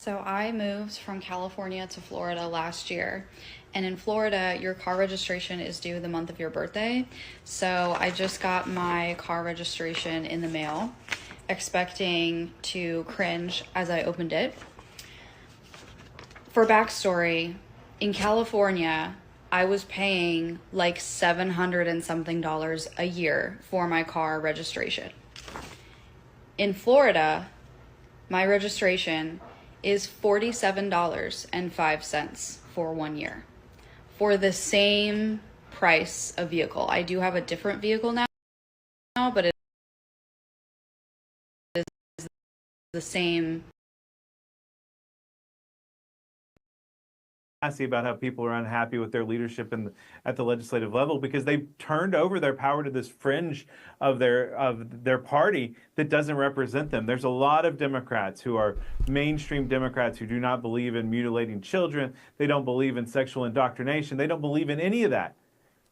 So I moved from California to Florida last year. And in Florida, your car registration is due the month of your birthday. So I just got my car registration in the mail, expecting to cringe as I opened it. For backstory, in California, I was paying like $700 and something a year for my car registration. In Florida, my registration is $47.05 for 1 year for the same price of vehicle. I do have a different vehicle now, but it is the same. About how people are unhappy with their leadership at the legislative level because they've turned over their power to this fringe of their party that doesn't represent them. There's a lot of Democrats who are mainstream Democrats who do not believe in mutilating children. They don't believe in sexual indoctrination. They don't believe in any of that.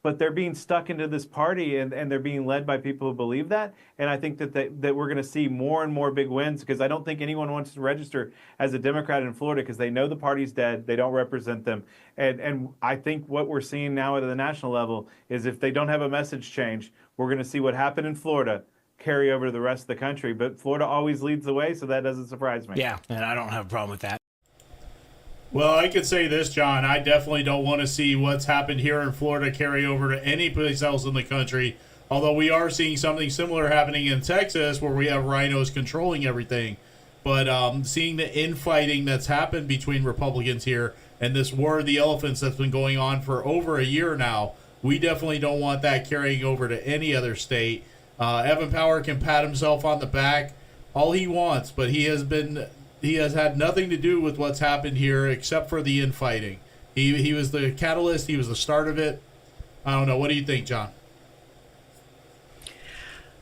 But they're being stuck into this party and they're being led by people who believe that. And I think that we're going to see more and more big wins because I don't think anyone wants to register as a Democrat in Florida because they know the party's dead. They don't represent them. And I think what we're seeing now at the national level is if they don't have a message change, we're going to see what happened in Florida carry over to the rest of the country. But Florida always leads the way, so that doesn't surprise me. Yeah, and I don't have a problem with that. Well, I could say this, John. I definitely don't want to see what's happened here in Florida carry over to any place else in the country. Although we are seeing something similar happening in Texas where we have rhinos controlling everything. But seeing the infighting that's happened between Republicans here and this war of the elephants that's been going on for over a year now, we definitely don't want that carrying over to any other state. Evan Power can pat himself on the back all he wants, but he has had nothing to do with what's happened here except for the infighting. He was the catalyst. He was the start of it. I don't know. What do you think, John?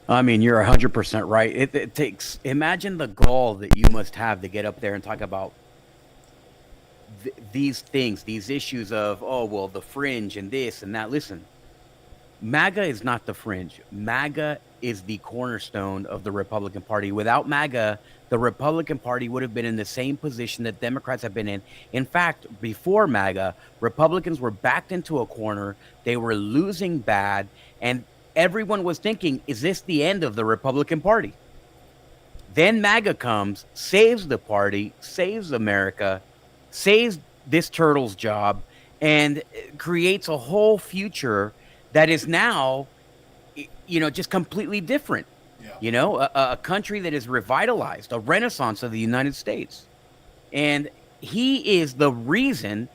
I mean, you're 100% right. It takes, imagine the gall that you must have to get up there and talk about these things, these issues of, oh, well, the fringe and this and that. Listen, MAGA is not the fringe. MAGA is the cornerstone of the Republican Party. Without MAGA, the Republican Party would have been in the same position that Democrats have been in. In fact, before MAGA, Republicans were backed into a corner. They were losing bad, and everyone was thinking, is this the end of the Republican Party? Then MAGA comes, saves the party, saves America, saves this turtle's job, and creates a whole future that is now, just completely different. Yeah. A country that is revitalized, a renaissance of the United States. And he is the reason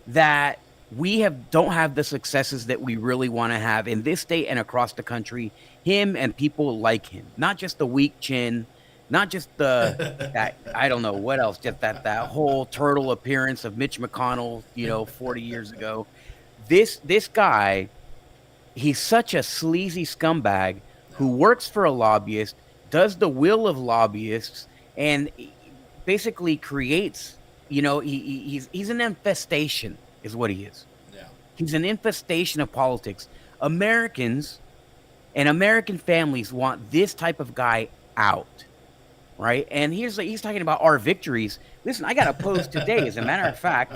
that we don't have the successes that we really want to have in this state and across the country. Him and people like him, not just the weak chin, not just that I don't know what else, just that whole turtle appearance of Mitch McConnell, 40 years ago. This guy, he's such a sleazy scumbag who works for a lobbyist, does the will of lobbyists, and basically creates, he's an infestation is what he is. Yeah. He's an infestation of politics. Americans and American families want this type of guy out, right? And he's talking about our victories. Listen, I got a post today, as a matter of fact.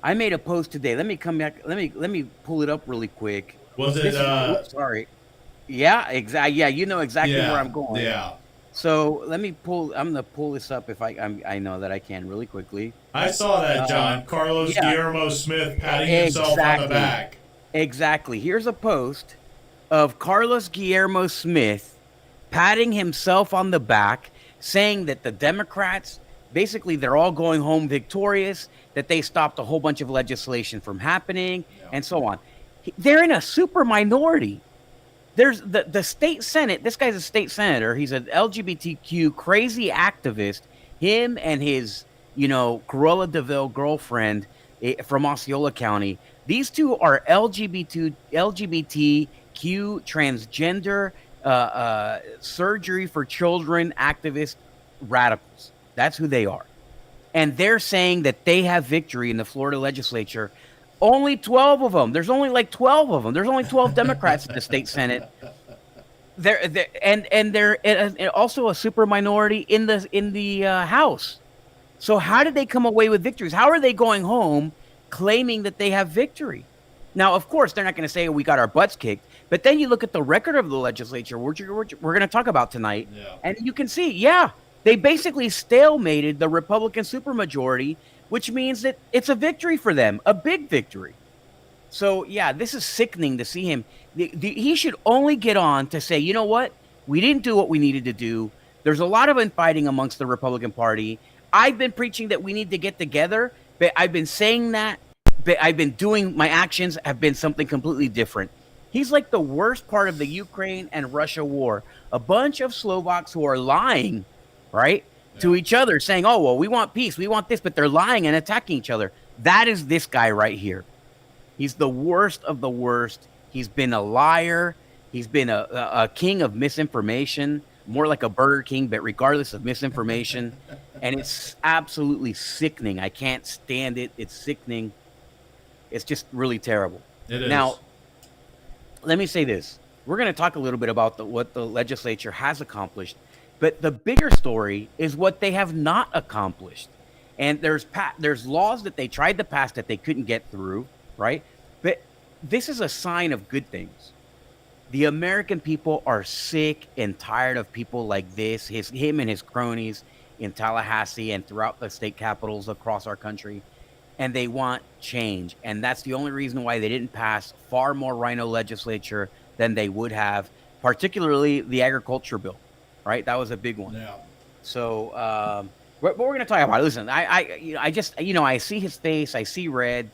I made a post today. Let me come back. Let me pull it up really quick. Was it? Sorry. Yeah, exactly. Yeah, you know exactly where I'm going. Yeah. So let me pull. I'm gonna pull this up if I know that I can really quickly. I saw that, John. Carlos Guillermo Smith patting himself on the back. Exactly. Here's a post of Carlos Guillermo Smith patting himself on the back, saying that the Democrats, basically, they're all going home victorious, that they stopped a whole bunch of legislation from happening, and so on. They're in a super minority. There's the state Senate. This guy's a state senator. He's an LGBTQ crazy activist. Him and his, Cruella DeVille girlfriend from Osceola County. These two are LGBTQ transgender surgery for children activist radicals. That's who they are. And they're saying that they have victory in the Florida legislature. Only 12 of them. There's only like 12 of them. There's only 12 Democrats in the state Senate. They're also a super minority in the House. So how did they come away with victories? How are they going home claiming that they have victory? Now, of course, they're not going to say we got our butts kicked, but then you look at the record of the legislature, we're going to talk about tonight, and you can see, they basically stalemated the Republican supermajority, which means that it's a victory for them, a big victory. So, this is sickening to see him. He should only get on to say, you know what? We didn't do what we needed to do. There's a lot of infighting amongst the Republican Party. I've been preaching that we need to get together, but I've been saying that, but I've been doing, my actions have been something completely different. He's like the worst part of the Ukraine and Russia war. A bunch of Slovaks who are lying, right, to each other, saying, oh, well, we want peace, we want this, but they're lying and attacking each other. That is this guy right here. He's the worst of the worst. He's been a liar. He's been a king of misinformation, more like a Burger King, but regardless of misinformation. And it's absolutely sickening. I can't stand it. It's sickening. It's just really terrible. It is. Now, let me say this. We're going to talk a little bit about what the legislature has accomplished. But the bigger story is what they have not accomplished. And there's laws that they tried to pass that they couldn't get through, right? But this is a sign of good things. The American people are sick and tired of people like this, him and his cronies in Tallahassee and throughout the state capitals across our country. And they want change. And that's the only reason why they didn't pass far more rhino legislature than they would have, particularly the agriculture bill, right? That was a big one. Yeah. So, but we're going to talk about it. Listen, I just, I see his face, I see red,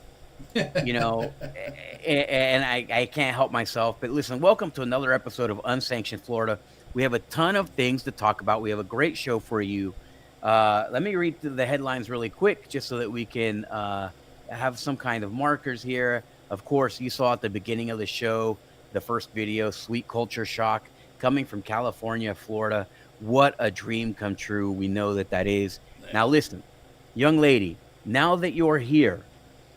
and I can't help myself. But listen, welcome to another episode of Unsanctioned Florida. We have a ton of things to talk about. We have a great show for you. Let me read the headlines really quick, just so that we can have some kind of markers here. Of course, you saw at the beginning of the show, the first video, sweet culture shock coming from California, Florida. What a dream come true. We know that is. Now, listen, young lady, now that you're here,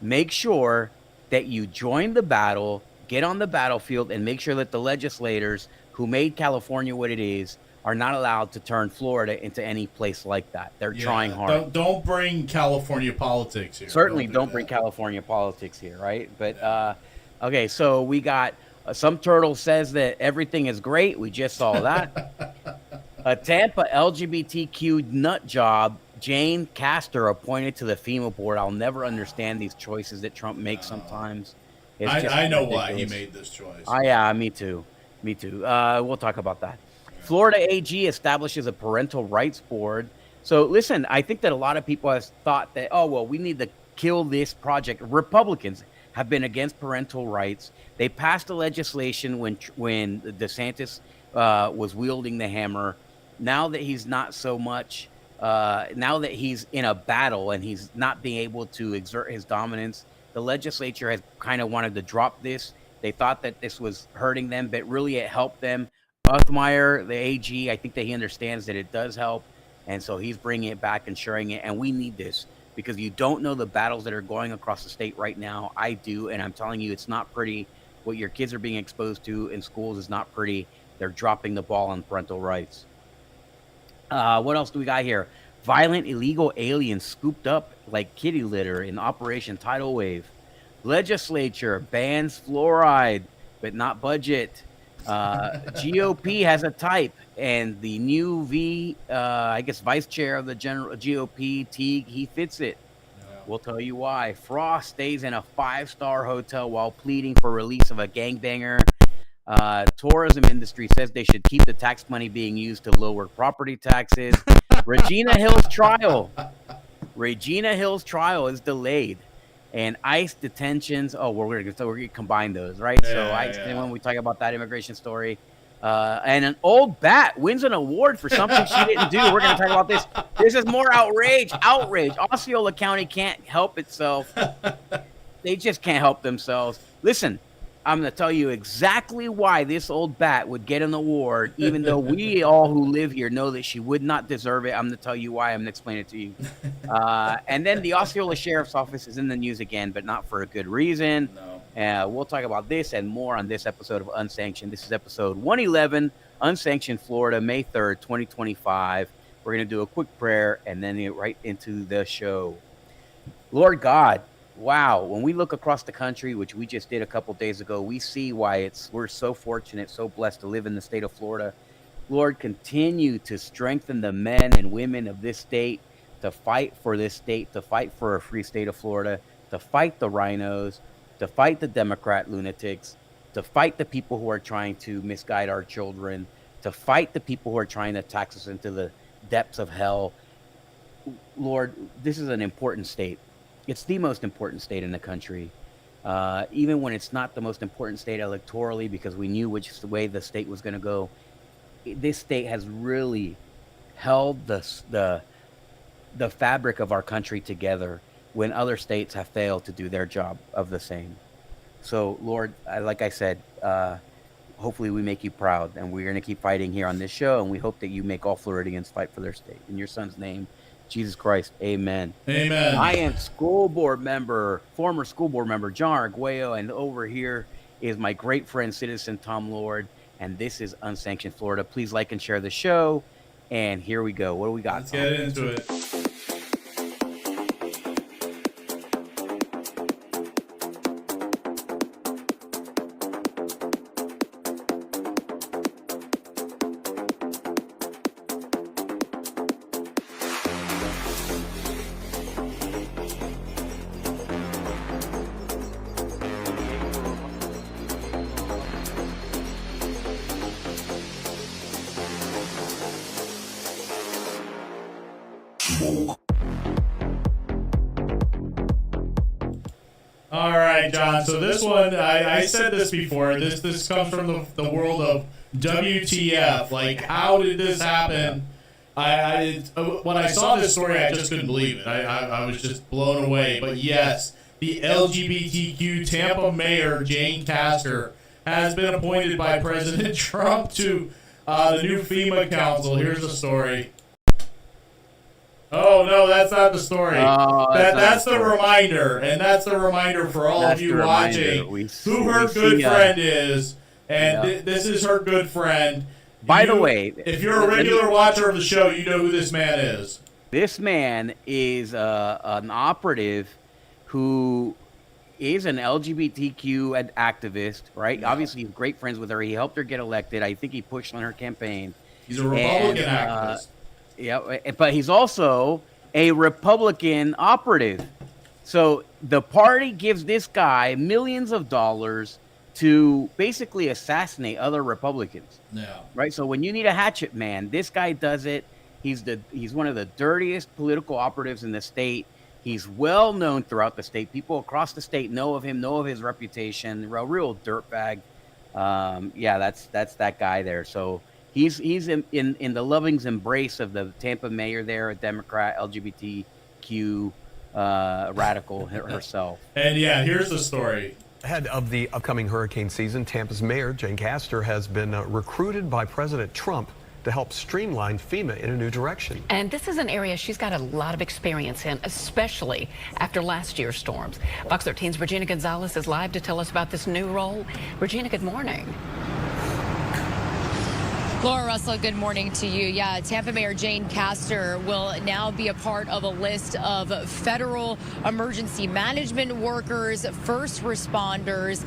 make sure that you join the battle, get on the battlefield, and make sure that the legislators who made California what it is are not allowed to turn Florida into any place like that. They're trying hard. Don't bring California politics here. Certainly don't bring California politics here, right? But, okay, so we got some turtle says that everything is great. We just saw that. A Tampa LGBTQ nut job, Jane Castor, appointed to the FEMA board. I'll never understand these choices that Trump makes sometimes. I know why he made this choice. Yeah, me too. We'll talk about that. Florida AG establishes a Parental Rights Board. So listen, I think that a lot of people have thought that, we need to kill this project. Republicans have been against parental rights. They passed a legislation when DeSantis was wielding the hammer. Now that he's not so much, now that he's in a battle and he's not being able to exert his dominance, the legislature has kind of wanted to drop this. They thought that this was hurting them, but really it helped them. Buthmeyer, the AG, I think that he understands that it does help, and so he's bringing it back, ensuring it, and we need this because you don't know the battles that are going across the state right now. I do, and I'm telling you, it's not pretty. What your kids are being exposed to in schools is not pretty. They're dropping the ball on parental rights. What else do we got here? Violent illegal aliens scooped up like kitty litter in Operation Tidal Wave. Legislature bans fluoride, but not budget. GOP has a type, and the new vice chair of the general GOP, Teague, he fits it. Yeah. We'll tell you why. Frost stays in a 5-star hotel while pleading for release of a gangbanger. Tourism industry says they should keep the tax money being used to lower property taxes. Regina Hill's trial is delayed. And ICE detentions. Oh, we're going to combine those, right? Yeah, so ICE, when we talk about that immigration story, and an old bat wins an award for something she didn't do. We're going to talk about this. This is more outrage. Osceola County can't help itself. They just can't help themselves. Listen, I'm going to tell you exactly why this old bat would get an award, even though we all who live here know that she would not deserve it. I'm going to tell you why. I'm going to explain it to you. And then the Osceola Sheriff's Office is in the news again, but not for a good reason. No. We'll talk about this and more on this episode of Unsanctioned. This is episode 111, Unsanctioned Florida, May 3rd, 2025. We're going to do a quick prayer and then get right into the show. Lord God, wow, when we look across the country, which we just did a couple days ago, we see why we're so fortunate, so blessed to live in the state of Florida. Lord, continue to strengthen the men and women of this state to fight for this state, to fight for a free state of Florida, to fight the rhinos, to fight the Democrat lunatics, to fight the people who are trying to misguide our children, to fight the people who are trying to tax us into the depths of hell. Lord, this is an important state. It's the most important state in the country. Even when it's not the most important state electorally, because we knew which way the state was going to go, this state has really held the fabric of our country together when other states have failed to do their job of the same. So, Lord, like I said, hopefully we make you proud, and we're going to keep fighting here on this show, and we hope that you make all Floridians fight for their state. In your son's name, Jesus Christ, amen. Amen. I am former school board member, John Arguello, and over here is my great friend, citizen Tom Lord, and this is Unsanctioned Florida. Please like and share the show, and here we go. What do we got? Let's get into it. All right, John. So this one, I said this before. This comes from the world of WTF. Like, how did this happen? When I saw this story, I just couldn't believe it. I was just blown away. But yes, the LGBTQ Tampa mayor, Jane Castor, has been appointed by President Trump to the new FEMA council. Here's the story. Oh, no, that's not the story. That's the reminder. And that's the reminder for all of you watching who her good friend is. And this is her good friend. By the way, if you're a regular watcher of the show, you know who this man is. This man is an operative who is an LGBTQ activist, right? Yeah. Obviously, he's great friends with her. He helped her get elected. I think he pushed on her campaign. He's a Republican activist. Yeah, but he's also a Republican operative. So the party gives this guy millions of dollars to basically assassinate other Republicans. Yeah. Right? So when you need a hatchet man, this guy does it. He's one of the dirtiest political operatives in the state. He's well known throughout the state. People across the state know of him, know of his reputation. A real dirtbag. Yeah, that's that guy there. So He's in the loving embrace of the Tampa mayor there, a Democrat, LGBTQ radical herself. And yeah, here's the story. Ahead of the upcoming hurricane season, Tampa's mayor, Jane Castor, has been recruited by President Trump to help streamline FEMA in a new direction. And this is an area she's got a lot of experience in, especially after last year's storms. Fox 13's Regina Gonzalez is live to tell us about this new role. Regina, good morning. Laura Russell, good morning to you. Yeah, Tampa Mayor Jane Castor will now be a part of a list of federal emergency management workers, first responders.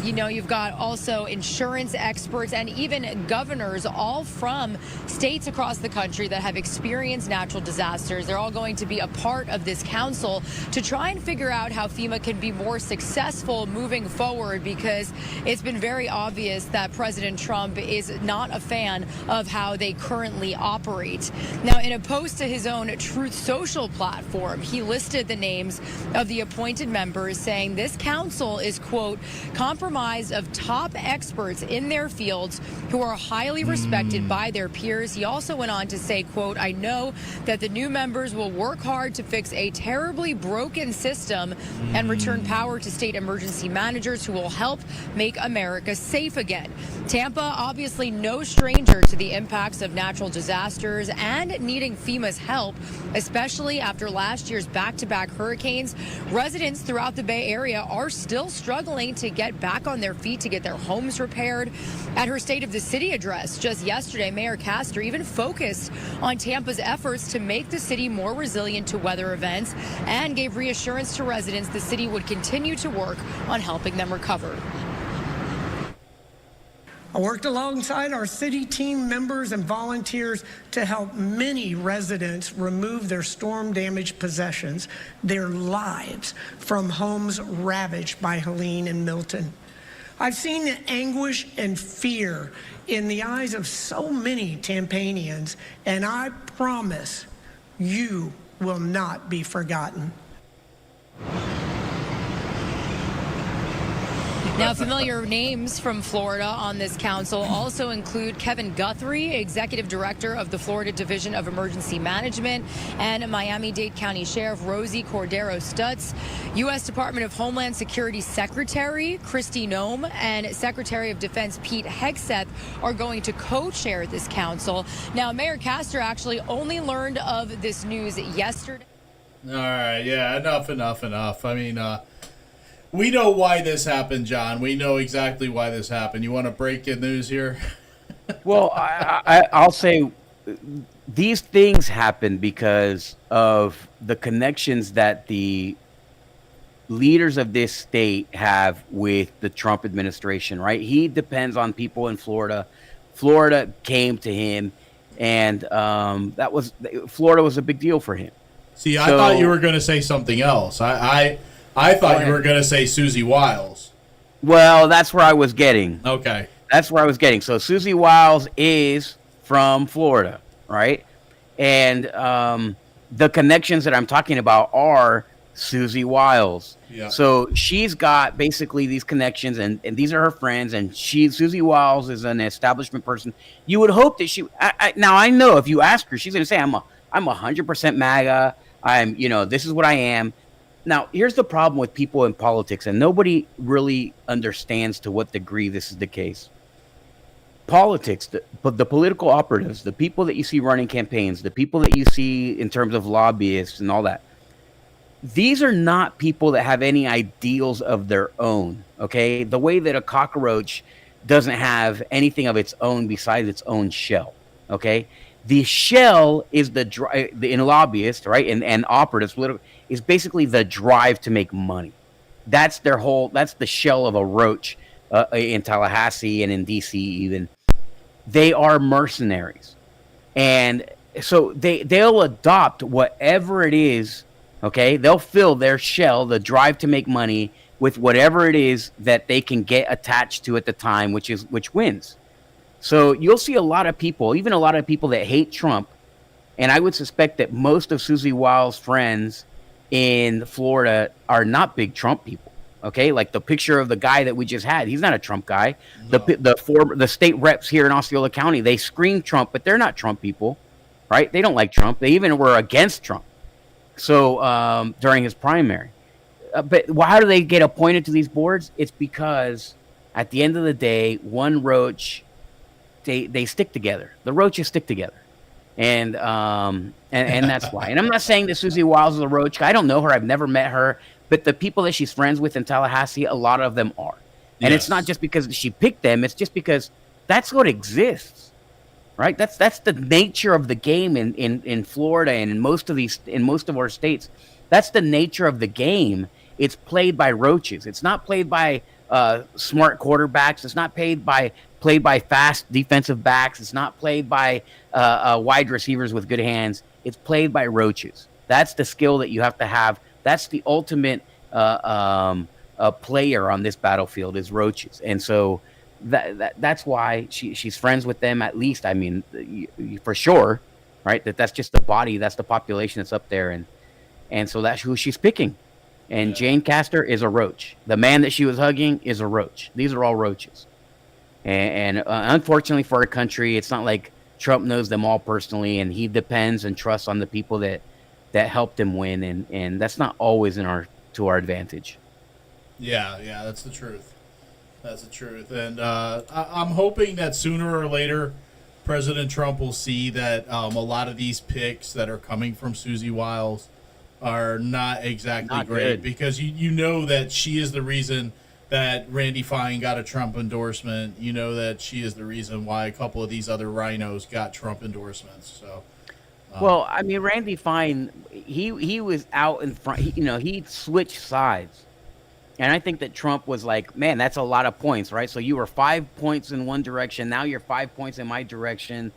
You've got also insurance experts and even governors, all from states across the country that have experienced natural disasters. They're all going to be a part of this council to try and figure out how FEMA can be more successful moving forward, because it's been very obvious that President Trump is not a fan of how they currently operate. Now, in a post to his own Truth Social platform, he listed the names of the appointed members, saying this council is, quote, comprised of top experts in their fields who are highly respected by their peers. He also went on to say, quote, I know that the new members will work hard to fix a terribly broken system and return power to state emergency managers who will help make America safe again. Tampa, obviously no stranger to the impacts of natural disasters and needing FEMA's help, especially after last year's back-to-back hurricanes. Residents throughout the Bay Area are still struggling to get back on their feet to get their homes repaired. At her State of the City address just yesterday, Mayor Castor even focused on Tampa's efforts to make the city more resilient to weather events and gave reassurance to residents the city would continue to work on helping them recover. I worked alongside our city team members and volunteers to help many residents remove their storm-damaged possessions, their lives, from homes ravaged by Helene and Milton. I've seen the anguish and fear in the eyes of so many Tampanians, and I promise you will not be forgotten. Now, familiar names from Florida on this council also include Kevin Guthrie, Executive Director of the Florida Division of Emergency Management, and Miami-Dade County Sheriff Rosie Cordero Stutz, U.S. Department of Homeland Security Secretary Kristi Noem, and Secretary of Defense Pete Hegseth are going to co-chair this council. Now, Mayor Castor actually only learned of this news yesterday. All right, yeah, enough. I mean, we know why this happened, John. We know exactly why this happened. You want to break in news here? Well, I'll say these things happen because of the connections that the leaders of this state have with the Trump administration, right? He depends on people in Florida. Florida came to him, and Florida was a big deal for him. See, I thought you were going to say something else. I thought you were going to say Susie Wiles. Well, that's where I was getting. Okay. That's where I was getting. So Susie Wiles is from Florida, right? And the connections that I'm talking about are Susie Wiles. Yeah. So she's got basically these connections, and these are her friends, and Susie Wiles is an establishment person. You would hope that she now I know if you ask her, she's going to say, I'm 100% MAGA. This is what I am. Now, here's the problem with people in politics, and nobody really understands to what degree this is the case. Politics, the political operatives, the people that you see running campaigns, the people that you see in terms of lobbyists and all that, these are not people that have any ideals of their own, okay? The way that a cockroach doesn't have anything of its own besides its own shell, okay? The shell is in lobbyists, right, and operatives, is basically the drive to make money. That's the shell of a roach in Tallahassee and in DC even. They are mercenaries. And so they'll adopt whatever it is, okay? They'll fill their shell, the drive to make money, with whatever it is that they can get attached to at the time, which wins. So you'll see a lot of people, even a lot of people that hate Trump, and I would suspect that most of Susie Wiles' friends in Florida are not big Trump people, okay? Like the picture of the guy that we just had, he's not a Trump guy. No. The state reps here in Osceola County, they scream Trump, but they're not Trump people, right? They don't like Trump. They even were against Trump. So during his primary. But how do they get appointed to these boards? It's because at the end of the day, one roach, they stick together. The roaches stick together. And that's why. And I'm not saying that Susie Wiles is a roach. I don't know her. I've never met her. But the people that she's friends with in Tallahassee, a lot of them are. And It's not just because she picked them. It's just because that's what exists, right? That's the nature of the game in Florida and in most of our states. That's the nature of the game. It's played by roaches. It's not played by smart quarterbacks. It's not played by fast defensive backs. It's not played by wide receivers with good hands. It's played by roaches. That's the skill that you have to have. That's the ultimate player on this battlefield is roaches. And so that's why she's friends with them, at least. I mean, for sure, right? That's just the body. That's the population that's up there. And so that's who she's picking. And Jane Castor is a roach. The man that she was hugging is a roach. These are all roaches. And unfortunately for our country, it's not like Trump knows them all personally, and he depends and trusts on the people that helped him win, and that's not always to our advantage. Yeah, that's the truth. That's the truth. And I'm hoping that sooner or later, President Trump will see that a lot of these picks that are coming from Susie Wiles are not exactly Not great, good. because you know that she is the reason that Randy Fine got a Trump endorsement. You know that she is the reason why a couple of these other rhinos got Trump endorsements. So, Well, I mean, Randy Fine, he was out in front. He switched sides, and I think that Trump was like, man, that's a lot of points, right? So you were 5 points in one direction, now you're 5 points in my direction.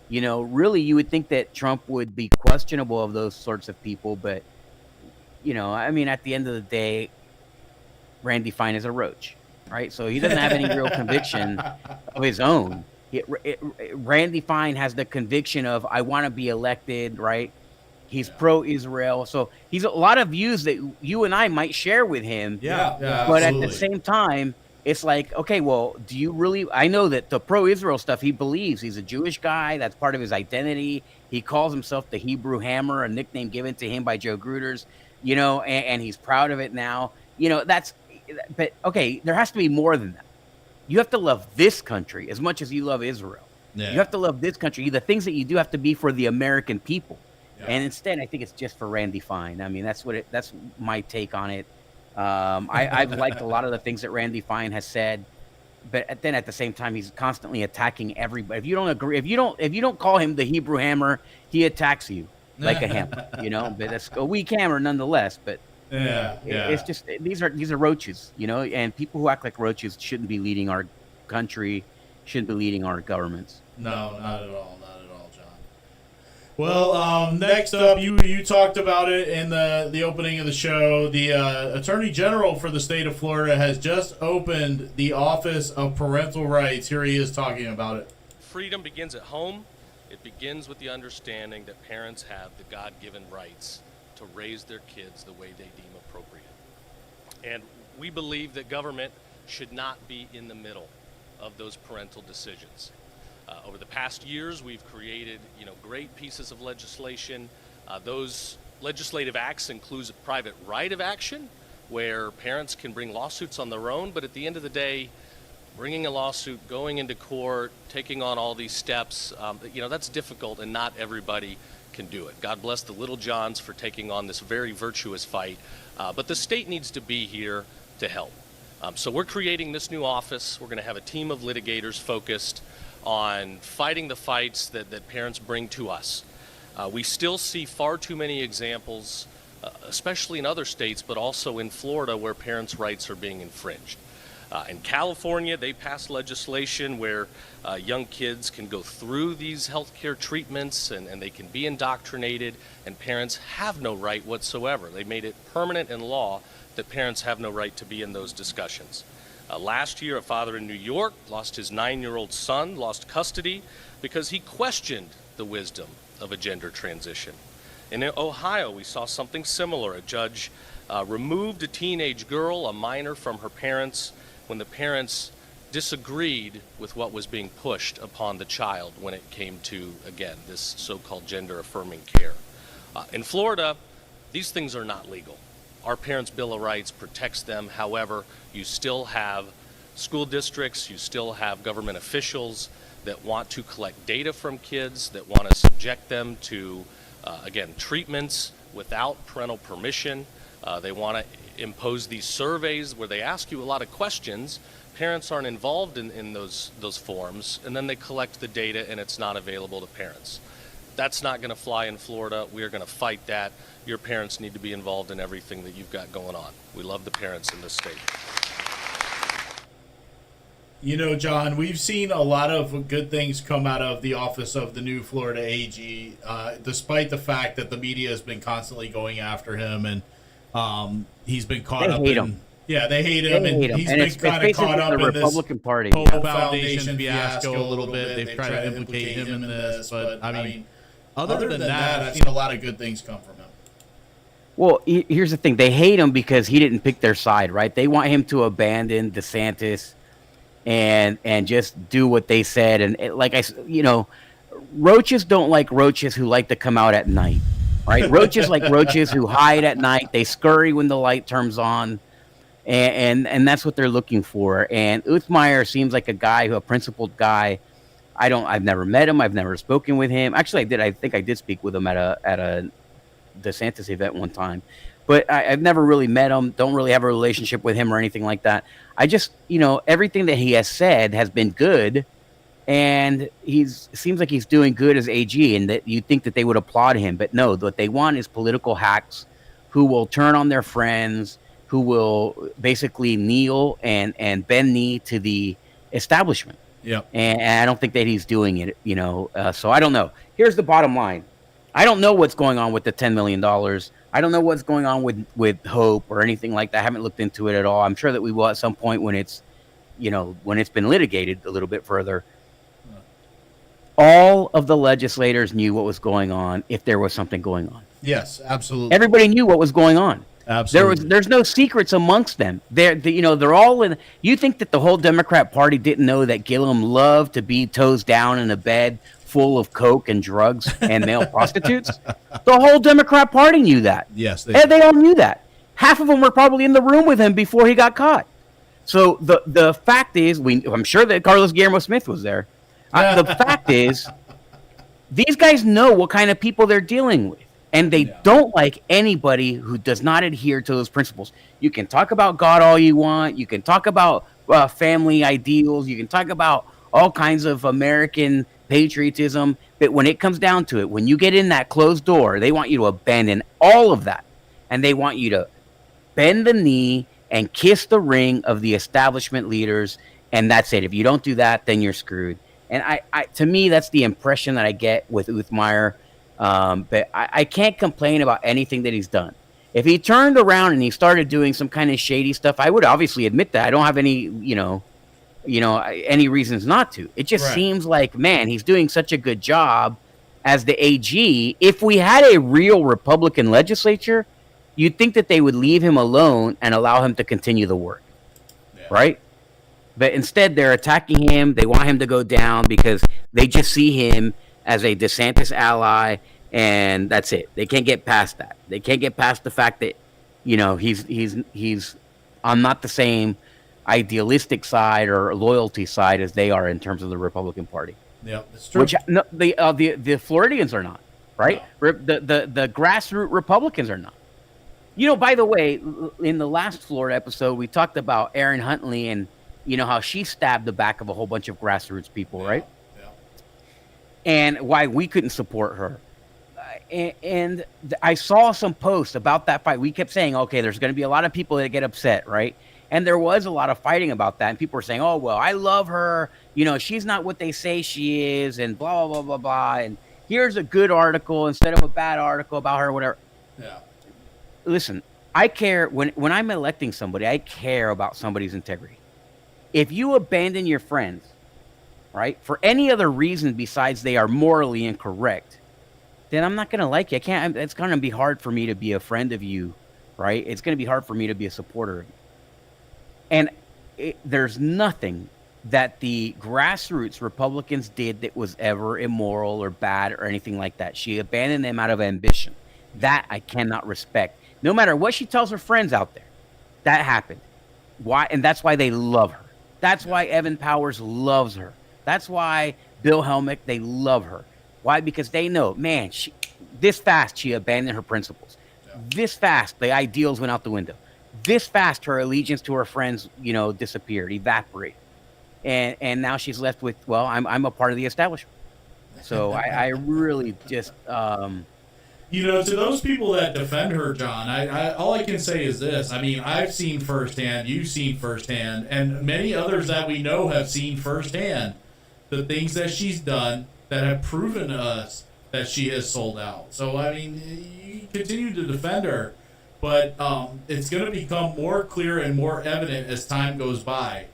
Really, you would think that Trump would be questionable of those sorts of people, but I mean, at the end of the day, Randy Fine is a roach, right? So he doesn't have any real conviction of his own. Randy Fine has the conviction of, I want to be elected, right? He's pro-Israel. So he's a lot of views that you and I might share with him. yeah, But absolutely. at the same time, it's like, okay, well, do you really? I know that the pro-Israel stuff, he believes he's a Jewish guy. That's part of his identity. He calls himself the Hebrew Hammer, a nickname given to him by Joe Gruters, and he's proud of it now. But okay, there has to be more than that. You have to love this country as much as you love Israel. Yeah. You have to love this country. The things that you do have to be for the American people. Yeah. And instead, I think it's just for Randy Fine. I mean, that's my take on it. I've liked a lot of the things that Randy Fine has said, but then at the same time, he's constantly attacking everybody. If you don't agree, if you don't call him the Hebrew Hammer, he attacks you like a hammer. But that's a weak hammer nonetheless. But Yeah. it's just these are roaches, and people who act like roaches shouldn't be leading our country, shouldn't be leading our governments. No, not at all. Not at all, John. Well, next up, you talked about it in the opening of the show. The Attorney General for the state of Florida has just opened the Office of Parental Rights. Here he is talking about it. Freedom begins at home. It begins with the understanding that parents have the God-given rights to raise their kids the way they deem appropriate. And we believe that government should not be in the middle of those parental decisions. Over the past years, we've created, great pieces of legislation. Those legislative acts include a private right of action, where parents can bring lawsuits on their own, but at the end of the day, bringing a lawsuit, going into court, taking on all these steps, that's difficult, and not everybody can do it. God bless the Little Johns for taking on this very virtuous fight, but the state needs to be here to help. So we're creating this new office. We're going to have a team of litigators focused on fighting the fights that parents bring to us. We still see far too many examples, especially in other states, but also in Florida, where parents' rights are being infringed. In California, they passed legislation where young kids can go through these healthcare treatments and they can be indoctrinated, and parents have no right whatsoever. They made it permanent in law that parents have no right to be in those discussions. Last year, a father in New York lost his 9-year-old son, lost custody, because he questioned the wisdom of a gender transition. In Ohio, we saw something similar. A judge removed a teenage girl, a minor, from her parents when the parents disagreed with what was being pushed upon the child when it came to, again, this so-called gender-affirming care. In Florida, these things are not legal. Our Parents' Bill of Rights protects them. However, you still have school districts, you still have government officials that want to collect data from kids, that want to subject them to, again, treatments without parental permission. They want to impose these surveys where they ask you a lot of questions. Parents aren't involved in those forms, and then they collect the data and it's not available to parents. That's not going to fly in Florida. We are going to fight that. Your parents need to be involved in everything that you've got going on. We love the parents in this state. John, we've seen a lot of good things come out of the office of the new Florida AG, despite the fact that the media has been constantly going after him, and he's been caught up in... him. Yeah, they hate him, and he's been kind of caught up the in this Republican Party. Pope Yeah. Foundation fiasco a little bit. They've tried to implicate him in this, but I mean, other than that, I've seen a lot of good things come from him. Well, here's the thing. They hate him because he didn't pick their side, right? They want him to abandon DeSantis and just do what they said. And roaches don't like roaches who like to come out at night, right? Roaches like roaches who hide at night. They scurry when the light turns on. and that's what they're looking for. And Uthmeier seems like a principled guy. I've never met him. I've never spoken with him. Actually, I think I did speak with him at a DeSantis event one time, but I've never really met him. Don't really have a relationship with him or anything like that. I just, everything that he has said has been good, and seems like he's doing good as AG, and that you think that they would applaud him, but no, what they want is political hacks who will turn on their friends, who will basically kneel and bend knee to the establishment. Yeah. And I don't think that he's doing it, so I don't know. Here's the bottom line. I don't know what's going on with the $10 million. I don't know what's going on with Hope or anything like that. I haven't looked into it at all. I'm sure that we will at some point when it's been litigated a little bit further. All of the legislators knew what was going on if there was something going on. Yes, absolutely. Everybody knew what was going on. Absolutely. There's no secrets amongst them. They're all in. You think that the whole Democrat Party didn't know that Gillum loved to be toes down in a bed full of coke and drugs and male prostitutes? The whole Democrat Party knew that. Yes, they all knew that. Half of them were probably in the room with him before he got caught. So the fact is, I'm sure that Carlos Guillermo Smith was there. The fact is, these guys know what kind of people they're dealing with. And they don't like anybody who does not adhere to those principles. You can talk about God all you want. You can talk about family ideals. You can talk about all kinds of American patriotism. But when it comes down to it, when you get in that closed door, they want you to abandon all of that. And they want you to bend the knee and kiss the ring of the establishment leaders. And that's it. If you don't do that, then you're screwed. And to me, that's the impression that I get with Uthmeier. But I can't complain about anything that he's done. If he turned around and he started doing some kind of shady stuff, I would obviously admit that. I don't have any, any reasons not to. It just seems like, man, he's doing such a good job as the AG. If we had a real Republican legislature, you'd think that they would leave him alone and allow him to continue the work, right? But instead, they're attacking him. They want him to go down because they just see him as a DeSantis ally, and that's it. They can't get past that. They can't get past the fact that, he's on not the same idealistic side or loyalty side as they are in terms of the Republican Party. Yeah, that's true. Which the Floridians are not, right? No. The grassroots Republicans are not. By the way, in the last Florida episode, we talked about Erin Huntley and how she stabbed the back of a whole bunch of grassroots people, right? And why we couldn't support her. And I saw some posts about that fight. We kept saying, okay, there's going to be a lot of people that get upset, right? And there was a lot of fighting about that. And people were saying, oh, well, I love her. She's not what they say she is, and blah, blah, blah, blah. And here's a good article instead of a bad article about her, whatever. Yeah. Listen, I care. When I'm electing somebody, I care about somebody's integrity. If you abandon your friends, right, for any other reason besides they are morally incorrect, then I'm not going to like you. It's going to be hard for me to be a friend of you, right? It's going to be hard for me to be a supporter of you. And there's nothing that the grassroots Republicans did that was ever immoral or bad or anything like that. She abandoned them out of ambition. That I cannot respect. No matter what she tells her friends out there, that happened. Why? And that's why they love her. That's why Evan Powers loves her. That's why Bill Helmick, they love her. Why? Because they know, man, this fast she abandoned her principles. This fast the ideals went out the window. This fast her allegiance to her friends, disappeared, evaporated. And now she's left with, well, I'm a part of the establishment. So I really just... to those people that defend her, John, I all I can say is this. I mean, I've seen firsthand, you've seen firsthand, and many others that we know have seen firsthand the things that she's done that have proven to us that she has sold out. So, I mean, you continue to defend her, but it's going to become more clear and more evident as time goes by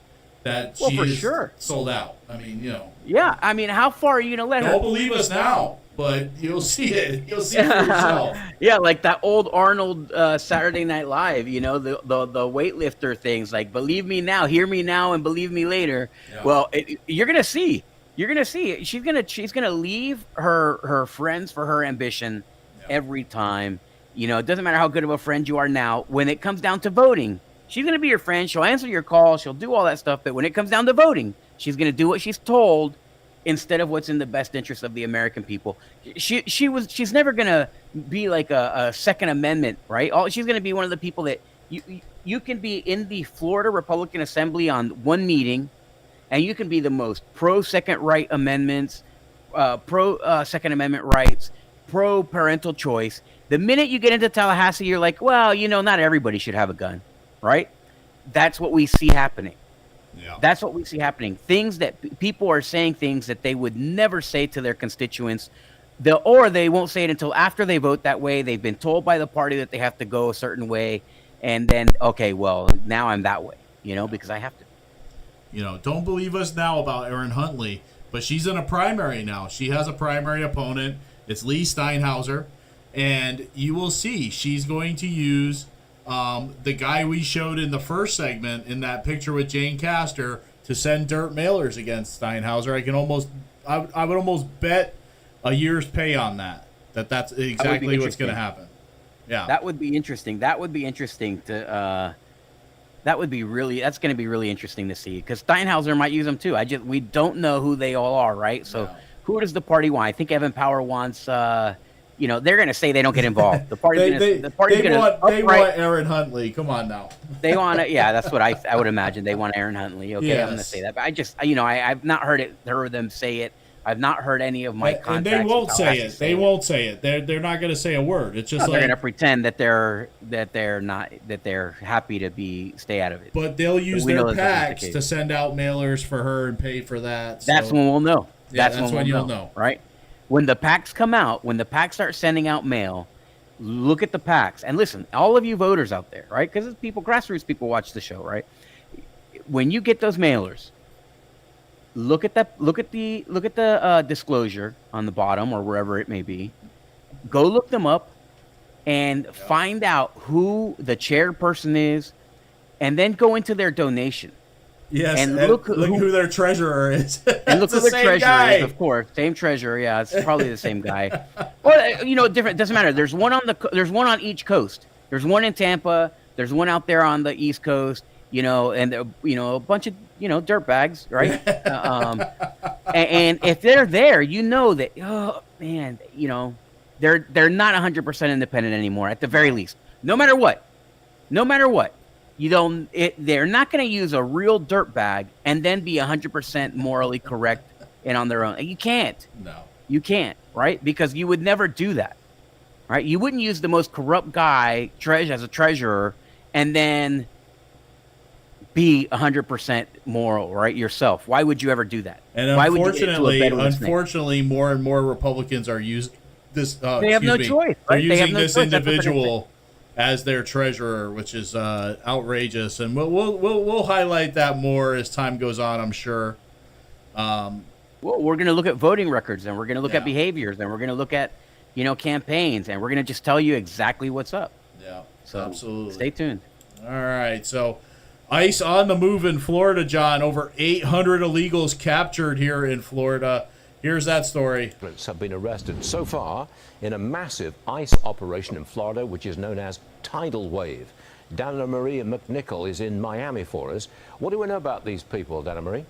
that she is sold out. I mean, Yeah, I mean, how far are you going to let her? Don't believe us now, but you'll see it. You'll see it for yourself. Yeah, like that old Arnold Saturday Night Live, the weightlifter things, like, believe me now, hear me now, and believe me later. Yeah. Well, you're going to see. You're going to see. She's gonna leave her friends for her ambition every time. It doesn't matter how good of a friend you are now. When it comes down to voting, She's going to be your friend. She'll answer your call. She'll do all that stuff. But when it comes down to voting, she's going to do what she's told instead of what's in the best interest of the American people. She's never going to be like a Second Amendment, right? She's going to be one of the people that you can be in the Florida Republican Assembly on one meeting, and you can be the most pro Second Right amendments, pro Second Amendment rights, pro parental choice. The minute you get into Tallahassee, you're like, well, not everybody should have a gun, right? That's what we see happening. Yeah. That's what we see happening. Things that people are saying things that they would never say to their constituents. Or they won't say it until after they vote that way. They've been told by the party that they have to go a certain way. And then, okay, well, now I'm that way, because I have to. Don't believe us now about Erin Huntley, but she's in a primary now. She has a primary opponent. It's Lee Steinhauser. And you will see she's going to use the guy we showed in the first segment in that picture with Jane Castor to send dirt mailers against Steinhauser. I would almost bet a year's pay on that's exactly what's going to happen. Yeah, that would be interesting. That's going to be really interesting to see, because Steinhauser might use them too. We don't know who they all are, right? So who does the party want? I think Evan Power wants. They're going to say they don't get involved. The party's they want Erin Huntley. Come on now. They want it. Yeah, that's what I would imagine. They want Erin Huntley. Okay, yes. I'm going to say that. But I've not heard them say it. I've not heard any of my contacts. And they won't say it. They won't say it. They're not going to say a word. It's just they're going to pretend that they're happy to stay out of it. But they'll use their PACs to send out mailers for her and pay for that. So. That's when we'll know. Yeah, that's when you'll know, right? When the PACs come out, when the PACs start sending out mail, look at the PACs and listen. All of you voters out there, right? Because grassroots people watch the show, right? When you get those mailers. Look at the disclosure on the bottom or wherever it may be. Go look them up and find out who the chairperson is, and then go into their donation. Yes, and look who their treasurer is. And look who their treasurer is, of course. Same treasurer, yeah. It's probably the same guy. Well, different. Doesn't matter. There's one on each coast. There's one in Tampa. There's one out there on the East Coast. And a bunch of dirt bags, right? And if they're there, that oh man, they're not 100% independent anymore. At the very least, no matter what, they're not going to use a real dirt bag and then be 100% morally correct and on their own. You can't. No, you can't, right? Because you would never do that, right? You wouldn't use the most corrupt guy as a treasurer and then be 100% moral, right? Yourself. Why would you ever do that? And unfortunately, more and more Republicans are using this. They have no choice. They're using this individual as their treasurer, which is outrageous. And we'll highlight that more as time goes on, I'm sure. Well, we're going to look at voting records, and we're going to look at behaviors, and we're going to look at campaigns, and we're going to just tell you exactly what's up. Yeah, so absolutely. Stay tuned. All right, so. ICE on the move in Florida, John. Over 800 illegals captured here in Florida. Here's that story. Have been arrested so far in a massive ICE operation in Florida, which is known as Tidal Wave. Dana Marie McNichol is in Miami for us. What do we know about these people, Dana Marie?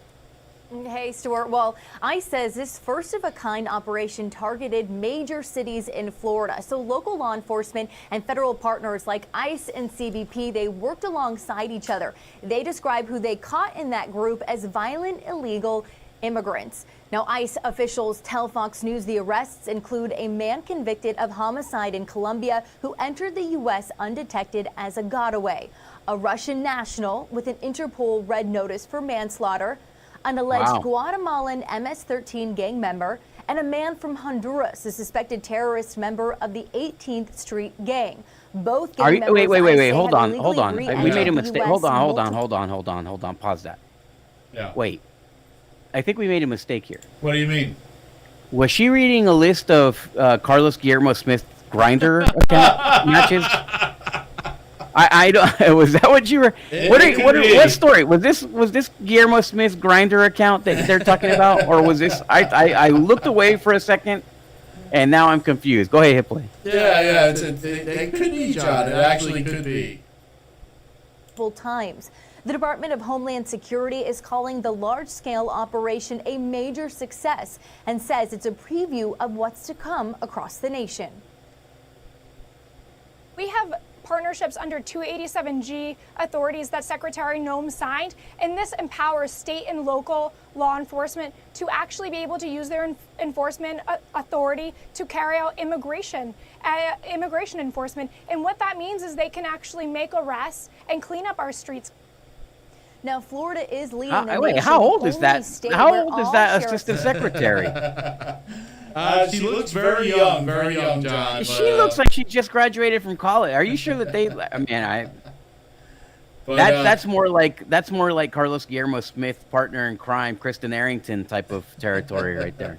Hey, Stuart. Well, ICE says this first-of-a-kind operation targeted major cities in Florida. So local law enforcement and federal partners like ICE and CBP, they worked alongside each other. They describe who they caught in that group as violent illegal immigrants. Now, ICE officials tell Fox News the arrests include a man convicted of homicide in Colombia who entered the U.S. undetected as a gotaway, a Russian national with an Interpol red notice for manslaughter, an alleged Guatemalan MS-13 gang member, and a man from Honduras, a suspected terrorist member of the 18th Street gang. Both gang members. Wait. Hold on. We made a mistake. Hold on. Pause that. Yeah. Wait. I think we made a mistake here. What do you mean? Was she reading a list of Carlos Guillermo Smith Grindr account matches? I don't. Was that what you were? What story was this? Was this Guillermo Smith's Grindr account that they're talking about, or was this? I looked away for a second, and now I'm confused. Go ahead, Hipley. Yeah. It could be, John. It actually could be. multiple times. The Department of Homeland Security is calling the large-scale operation a major success and says it's a preview of what's to come across the nation. We have partnerships under 287G authorities that Secretary Noem signed, and this empowers state and local law enforcement to actually be able to use their enforcement authority to carry out immigration enforcement. And what that means is they can actually make arrests and clean up our streets. Now, Florida is leading the wait, nation's how old is only that? state How where old is all that sheriffs- assistant secretary? She looks very young, John. She looks like she just graduated from college. Are you sure that they? I mean, that's more like Carlos Guillermo Smith, partner in crime, Kristen Arrington type of territory right there.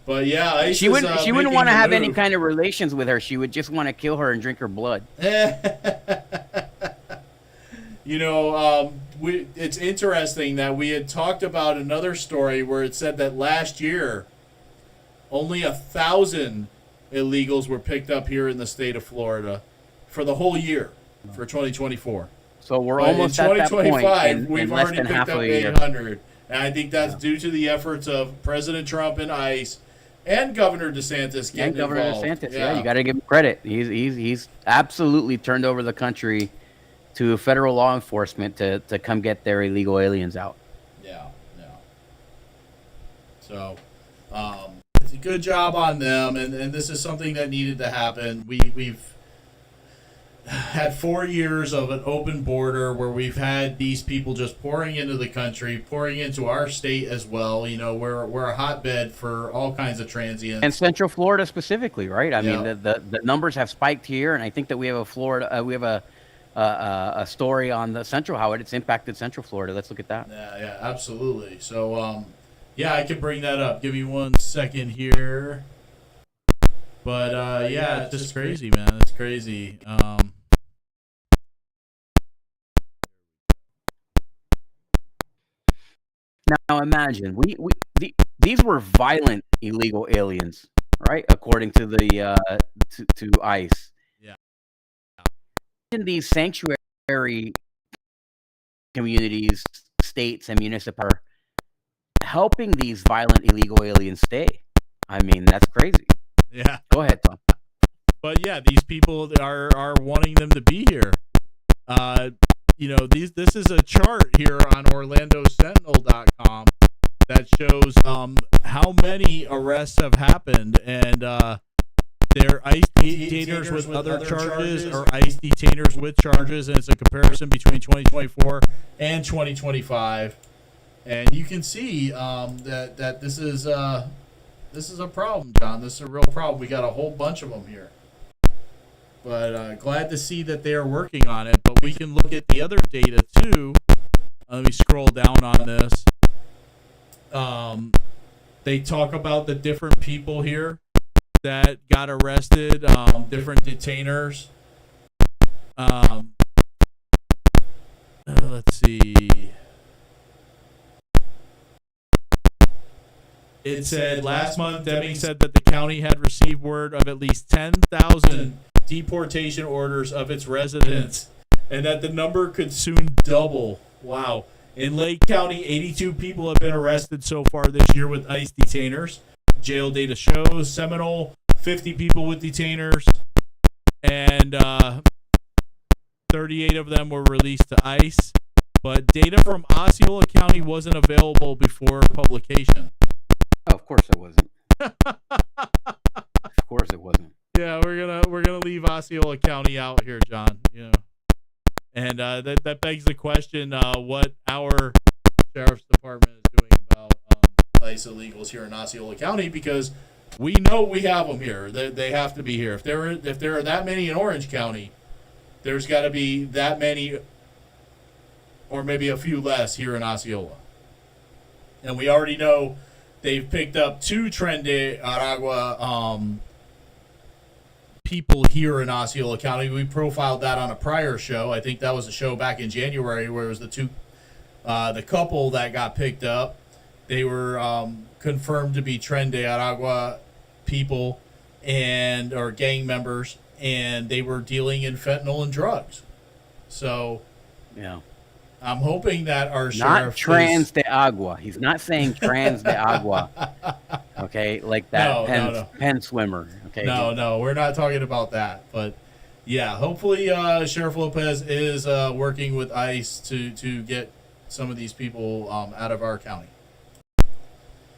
But yeah, ICE she wouldn't making want to the have any move. kind of relations with her. She would just want to kill her and drink her blood. You know, it's interesting that we had talked about another story where it said that last year only 1,000 illegals were picked up here in the state of Florida for the whole year for 2024. So we're But almost in at that point. 2025, we've in less already than picked half up of a year. 800, and I think that's due to the efforts of President Trump and ICE and Governor DeSantis getting And Governor involved. DeSantis, yeah, you got to give him credit. He's absolutely turned over the country to federal law enforcement to come get their illegal aliens out. Yeah. So, it's a good job on them, and this is something that needed to happen. We've had 4 years of an open border where we've had these people just pouring into the country, pouring into our state as well. You know, we're a hotbed for all kinds of transients. And Central Florida specifically, right? I mean, the numbers have spiked here, and I think that we have a story on the Central, how it's impacted Central Florida. Let's look at that. Yeah, absolutely. So, yeah, I can bring that up. Give me 1 second here. But, yeah, it's just crazy, man. It's crazy. Now imagine these were violent illegal aliens, right? According to the to ICE. Yeah. In these sanctuary communities, states, and municipalities, helping these violent illegal aliens stay. I mean, that's crazy. Yeah. Go ahead, Tom. But yeah, these people are wanting them to be here. You know, this is a chart here on OrlandoSentinel.com that shows how many arrests have happened, and they're ICE detainers with other charges or ICE detainers with charges, and it's a comparison between 2024 and 2025. And you can see that this is a problem, John. This is a real problem. We got a whole bunch of them here. But glad to see that they are working on it. But we can look at the other data too. Let me scroll down on this. They talk about the different people here that got arrested, different detainers. Let's see. It said last month, Deming said that the county had received word of at least 10,000 deportation orders of its residents, and that the number could soon double. Wow. In Lake County, 82 people have been arrested so far this year with ICE detainers. Jail data shows Seminole, 50 people with detainers, and 38 of them were released to ICE. But data from Osceola County wasn't available before publication. Oh, of course it wasn't. Of course it wasn't. Yeah, we're gonna leave Osceola County out here, John. You know, and that begs the question: what our sheriff's department is doing about ICE illegals here in Osceola County, because we know we have them here. They have to be here. If there are that many in Orange County, there's got to be that many, or maybe a few less here in Osceola. And we already know they've picked up 2 Tren de Aragua people here in Osceola County. We profiled that on a prior show. I think that was a show back in January where it was the couple that got picked up. They were confirmed to be Tren de Aragua people or gang members, and they were dealing in fentanyl and drugs. So Yeah. I'm hoping that our Not sheriff trans de agua. He's not saying trans de agua. Okay, like that pen swimmer. Okay. No, we're not talking about that. But yeah, hopefully Sheriff Lopez is working with ICE to get some of these people out of our county.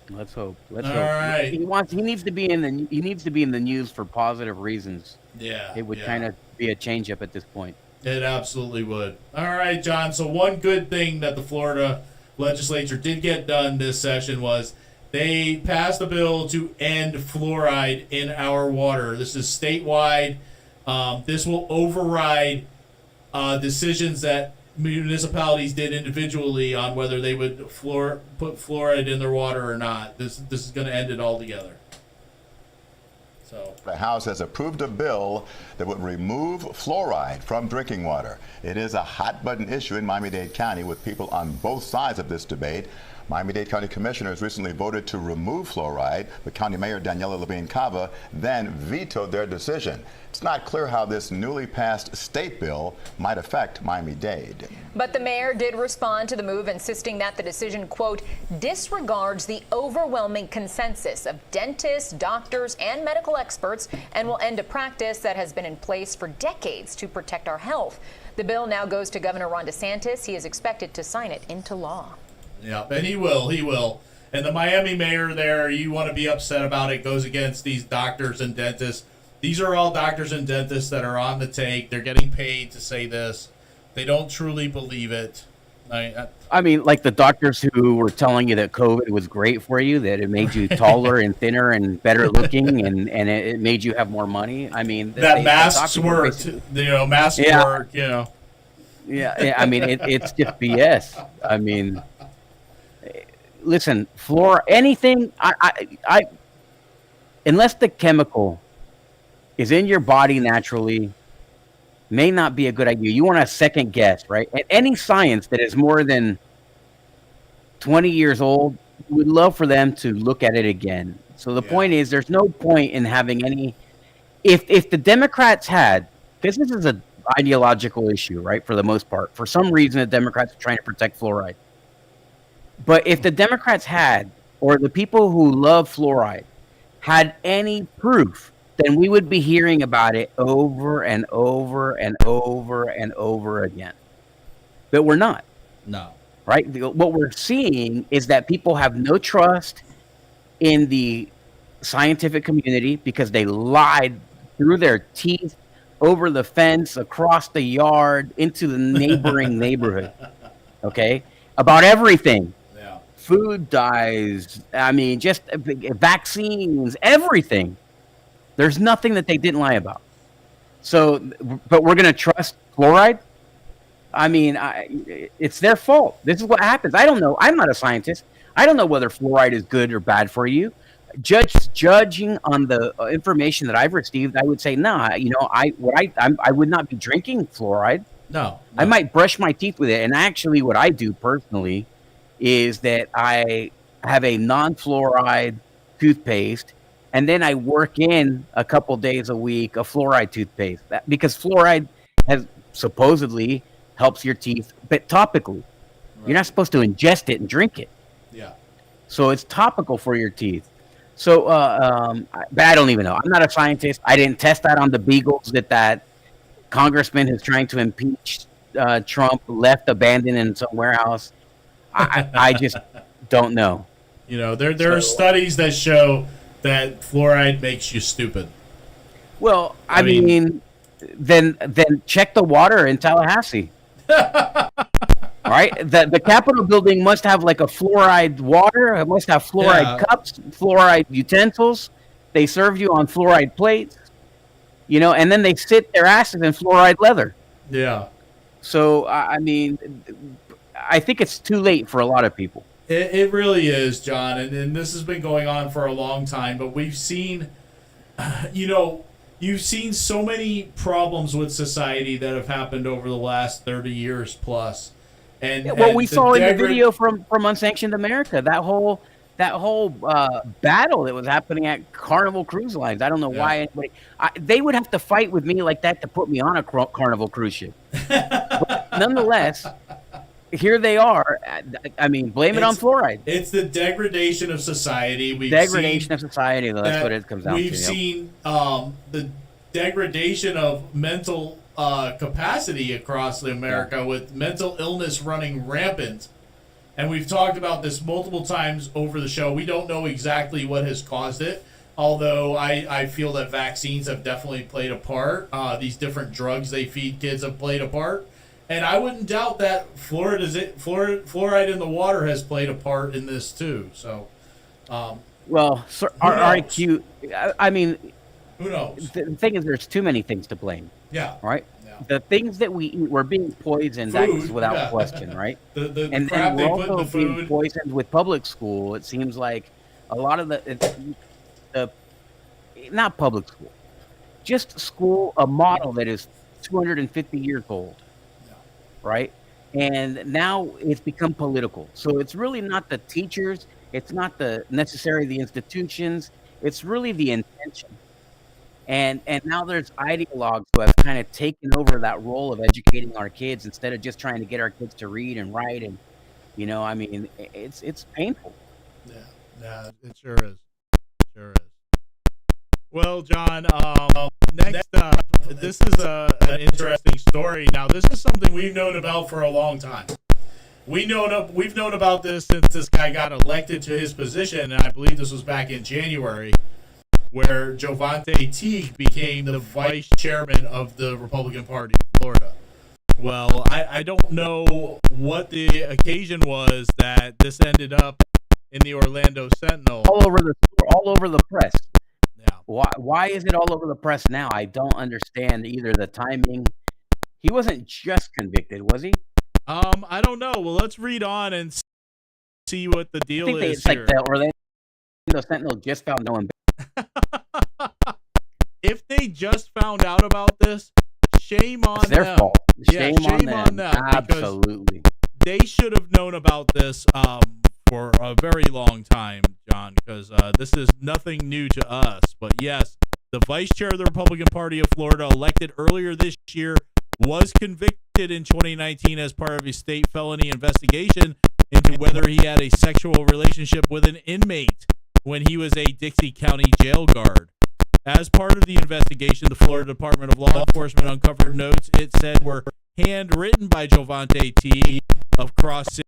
Let's hope. All right. He needs to be in the news for positive reasons. Yeah. It would kind of be a change up at this point. It absolutely would. All right, John. So one good thing that the Florida legislature did get done this session was they passed a bill to end fluoride in our water. This is statewide. This will override decisions that municipalities did individually on whether they would put fluoride in their water or not. This is going to end it altogether. So the House has approved a bill that would remove fluoride from drinking water. It is a hot-button issue in Miami-Dade County with people on both sides of this debate. Miami-Dade County Commissioners recently voted to remove fluoride, but County Mayor Daniela Levine Cava then vetoed their decision. It's not clear how this newly passed state bill might affect Miami-Dade. But the mayor did respond to the move, insisting that the decision, quote, disregards the overwhelming consensus of dentists, doctors, and medical experts and will end a practice that has been in place for decades to protect our health. The bill now goes to Governor Ron DeSantis. He is expected to sign it into law. Yeah, and he will. And the Miami mayor there, you want to be upset about it, goes against these doctors and dentists. These are all doctors and dentists that are on the take. They're getting paid to say this. They don't truly believe it. I mean, like the doctors who were telling you that COVID was great for you, that it made you taller and thinner and better looking, and it made you have more money. I mean, masks worked. Masks work. Yeah. I mean, it's just BS. I mean, listen, anything. I unless the chemical is in your body naturally, may not be a good idea. You want to second guess, right? And any science that is more than 20 years old, we'd love for them to look at it again. So the point is, there's no point in having any. If the Democrats had, because this is an ideological issue, right? For the most part, for some reason, the Democrats are trying to protect fluoride. But if the Democrats had, or the people who love fluoride, had any proof, then we would be hearing about it over and over and over and over again. But we're not. No. Right? What we're seeing is that people have no trust in the scientific community because they lied through their teeth over the fence, across the yard, into the neighboring neighborhood. Okay? About everything. Yeah. Food dyes, I mean, just vaccines, everything. There's nothing that they didn't lie about. So, but we're going to trust fluoride? I mean, it's their fault. This is what happens. I don't know. I'm not a scientist. I don't know whether fluoride is good or bad for you. Judging on the information that I've received, I would say, I would not be drinking fluoride. No. I might brush my teeth with it. And actually what I do personally is that I have a non-fluoride toothpaste, and then I work in a couple days a week a fluoride toothpaste because fluoride has supposedly helps your teeth, but topically. Right. You're not supposed to ingest it and drink it. Yeah. So it's topical for your teeth. So, but I don't even know. I'm not a scientist. I didn't test that on the beagles that congressman who's trying to impeach Trump left abandoned in some warehouse. I just don't know. There are studies that show that fluoride makes you stupid. Well, I mean, then check the water in Tallahassee. Right? The Capitol building must have like a fluoride water. It must have fluoride cups, fluoride utensils. They serve you on fluoride plates, and then they sit their asses in fluoride leather. Yeah. So, I mean, I think it's too late for a lot of people. It really is, John, and this has been going on for a long time, but we've seen, you've seen so many problems with society that have happened over the last 30 years plus. And we saw in the video from Unsanctioned America, that whole battle that was happening at Carnival Cruise Lines. I don't know why anybody, they would have to fight with me like that to put me on a Carnival cruise ship. nonetheless, here they are. I mean, blame it on fluoride. It's the degradation of society. Degradation of society. That's what it comes down to. We've seen the degradation of mental capacity across America, with mental illness running rampant. And we've talked about this multiple times over the show. We don't know exactly what has caused it, although I feel that vaccines have definitely played a part. These different drugs they feed kids have played a part. And I wouldn't doubt that fluoride in the water has played a part in this too. So, well, sir, our IQ. I mean, who knows? The thing is, there's too many things to blame. Yeah. Right. Yeah. The things that we eat, we're being poisoned. That's without question, right? The crap they put in the food. Being poisoned with public school. It seems like a lot of the not public school, just school, a model that is 250 years old. Right? And now it's become political. So it's really not the teachers, it's not necessarily the institutions, it's really the intention. And now there's ideologues who have kind of taken over that role of educating our kids instead of just trying to get our kids to read and write. And, I mean, it's painful. Yeah, it sure is. Well, John, next up, this is an interesting story. Now, this is something we've known about for a long time. We've known about this since this guy got elected to his position, and I believe this was back in January, where Jovante Teague became the vice chairman of the Republican Party of Florida. Well, I don't know what the occasion was that this ended up in the Orlando Sentinel. All over the press. Why is it all over the press now? I don't understand either the timing. He wasn't just convicted, was he? I don't know. Well, let's read on and see what the deal is it's here. Like the Orlando Sentinel just found no one. If they just found out about this, shame on them. It's their fault. Shame on them. Absolutely. They should have known about this for a very long time, John, because this is nothing new to us. But yes, the vice chair of the Republican Party of Florida, elected earlier this year, was convicted in 2019 as part of a state felony investigation into whether he had a sexual relationship with an inmate when he was a Dixie County jail guard. As part of the investigation, the Florida Department of Law Enforcement uncovered notes it said were handwritten by Jovante Teague of Cross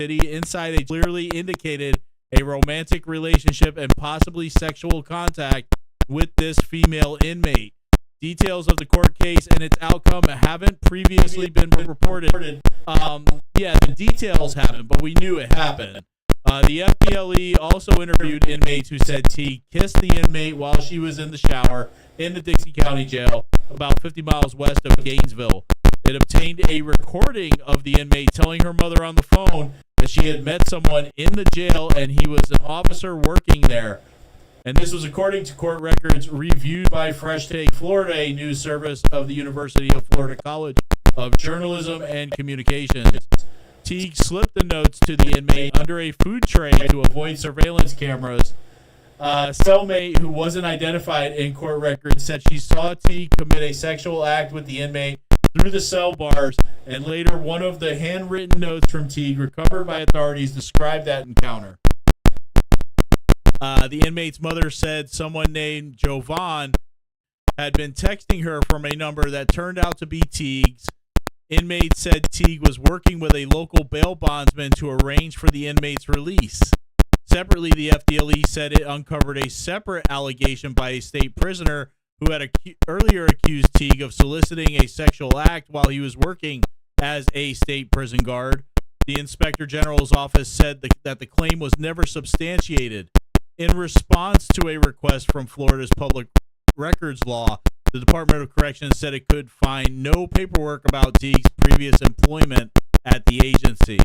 City. Inside, they clearly indicated a romantic relationship and possibly sexual contact with this female inmate. Details of the court case and its outcome haven't previously been reported. The details haven't, but we knew it happened. The FDLE also interviewed inmates who said Teague kissed the inmate while she was in the shower in the Dixie County Jail, about 50 miles west of Gainesville. It obtained a recording of the inmate telling her mother on the phone that she had met someone in the jail and he was an officer working there. And this was according to court records reviewed by Fresh Take Florida, a news service of the University of Florida College of Journalism and Communications. Teague slipped the notes to the inmate under a food tray to avoid surveillance cameras. Cellmate, who wasn't identified in court records, said she saw Teague commit a sexual act with the inmate through the cell bars, and later one of the handwritten notes from Teague recovered by authorities described that encounter. The inmate's mother said someone named Jovan had been texting her from a number that turned out to be Teague's. Inmate said Teague was working with a local bail bondsman to arrange for the inmate's release. Separately, the FDLE said it uncovered a separate allegation by a state prisoner who had earlier accused Teague of soliciting a sexual act while he was working as a state prison guard. The Inspector General's office said that the claim was never substantiated. In response to a request from Florida's Public Records Law, the Department of Corrections said it could find no paperwork about Teague's previous employment at the agency.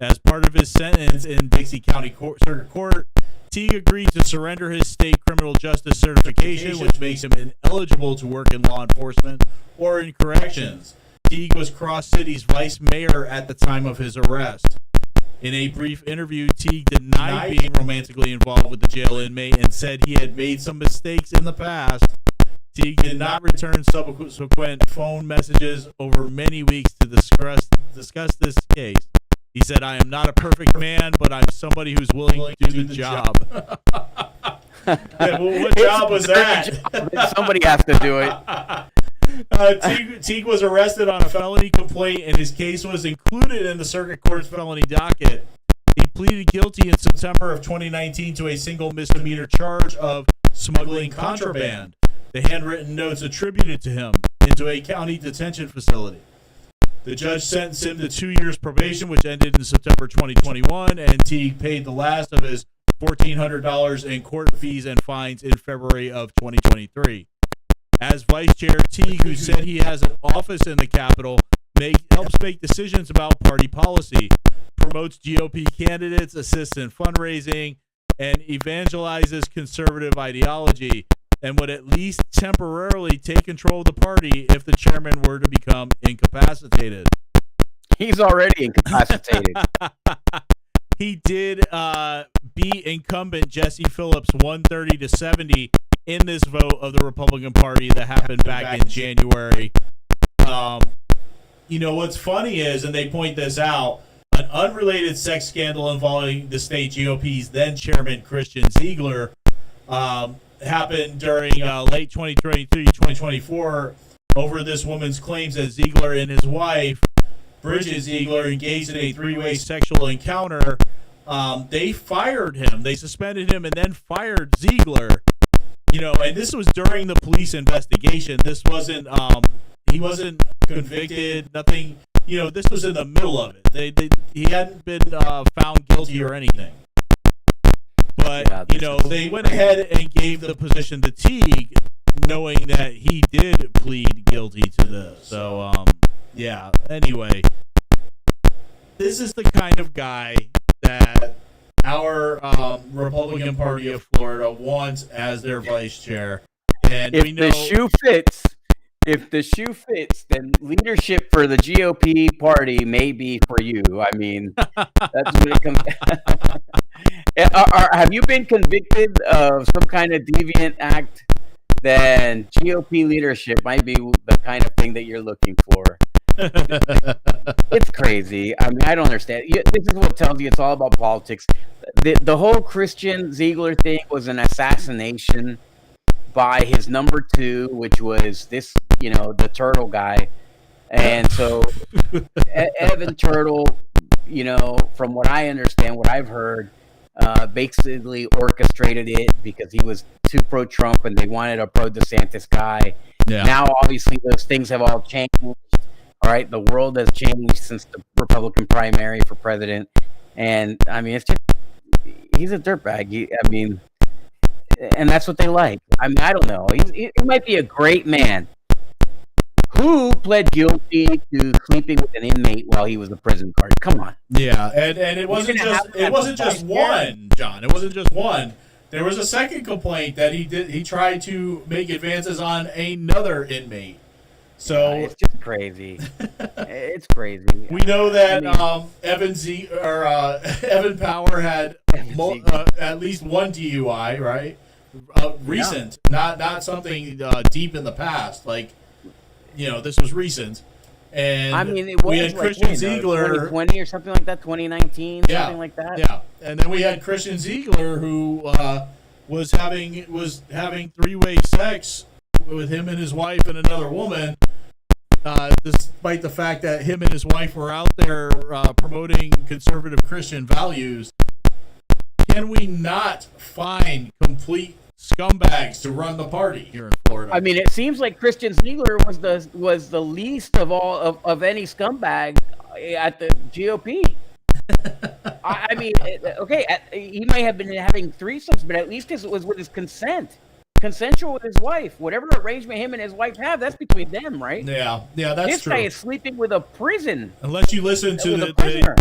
As part of his sentence in Dixie County Circuit Court, Teague agreed to surrender his state criminal justice certification, which makes him ineligible to work in law enforcement or in corrections. Teague was Cross City's vice mayor at the time of his arrest. In a brief interview, Teague denied being romantically involved with the jail inmate and said he had made some mistakes in the past. Teague did not return subsequent phone messages over many weeks to discuss this case. He said, "I am not a perfect man, but I'm somebody who's willing to do the job." What job was that? Somebody has to do it. Teague was arrested on a felony complaint, and his case was included in the circuit court's felony docket. He pleaded guilty in September of 2019 to a single misdemeanor charge of smuggling contraband. The handwritten notes attributed to him into a county detention facility. The judge sentenced him to 2 years probation, which ended in September 2021, and Teague paid the last of his $1,400 in court fees and fines in February of 2023. As vice chair, Teague, who said he has an office in the Capitol, helps make decisions about party policy, promotes GOP candidates, assists in fundraising, and evangelizes conservative ideology, and would at least temporarily take control of the party if the chairman were to become incapacitated. He's already incapacitated. He did beat incumbent Jesse Phillips 130-70 in this vote of the Republican Party that happened back in January. You know, what's funny is, and they point this out, an unrelated sex scandal involving the state GOP's then chairman, Christian Ziegler, happened during late 2023-2024 over this woman's claims that Ziegler and his wife, Bridget Ziegler, engaged in a three-way sexual encounter. They fired him. They suspended him and then fired Ziegler. You know, and this was during the police investigation. This wasn't, he wasn't convicted, nothing. You know, this was in the middle of it. He hadn't been found guilty or anything. But, yeah, you know, they went ahead and gave the position to Teague, knowing that he did plead guilty to this. So, yeah, anyway, this is the kind of guy that our Republican Party of Florida wants as their vice chair. And if we know the shoe fits, then leadership for the GOP party may be for you. I mean, that's what it comes. Have you been convicted of some kind of deviant act? Then GOP leadership might be the kind of thing that you're looking for. It's crazy. I mean, I don't understand. This is what tells you it's all about politics. The whole Christian Ziegler thing was an assassination by his number two, which was this, you know, the Turtle guy. And so Evan Turtle, you know, from what I understand, what I've heard, basically orchestrated it because he was too pro-Trump and they wanted a pro-DeSantis guy. Yeah. Now, obviously, those things have all changed. All right, the world has changed since the Republican primary for president. And, I mean, it's just, he's a dirtbag. I mean, and that's what they like. I mean, I don't know. He might be a great man. Who pled guilty to sleeping with an inmate while he was a prison guard? Come on. Yeah, and it wasn't just one, John. It wasn't just one. There was a second complaint that he tried to make advances on another inmate. So it's just crazy. It's crazy. We know that Evan Power had at least one DUI, right? Recent, yeah. not something deep in the past. Like, you know, this was recent. And I mean, we had like Christian Ziegler, 2020 or something like that, 2019, yeah, something like that. Yeah, and then we had Christian Ziegler who was having three-way sex with him and his wife and another woman, despite the fact that him and his wife were out there promoting conservative Christian values. Can we not find complete scumbags to run the party here in Florida? I mean, it seems like Christian Ziegler was the least of all of any scumbag at the GOP. I mean, okay, he might have been having threesomes, but at least it was with his consent. Consensual with his wife. Whatever arrangement him and his wife have, that's between them, right? Yeah, that's this true. This guy is sleeping with a prison. Unless you listen to the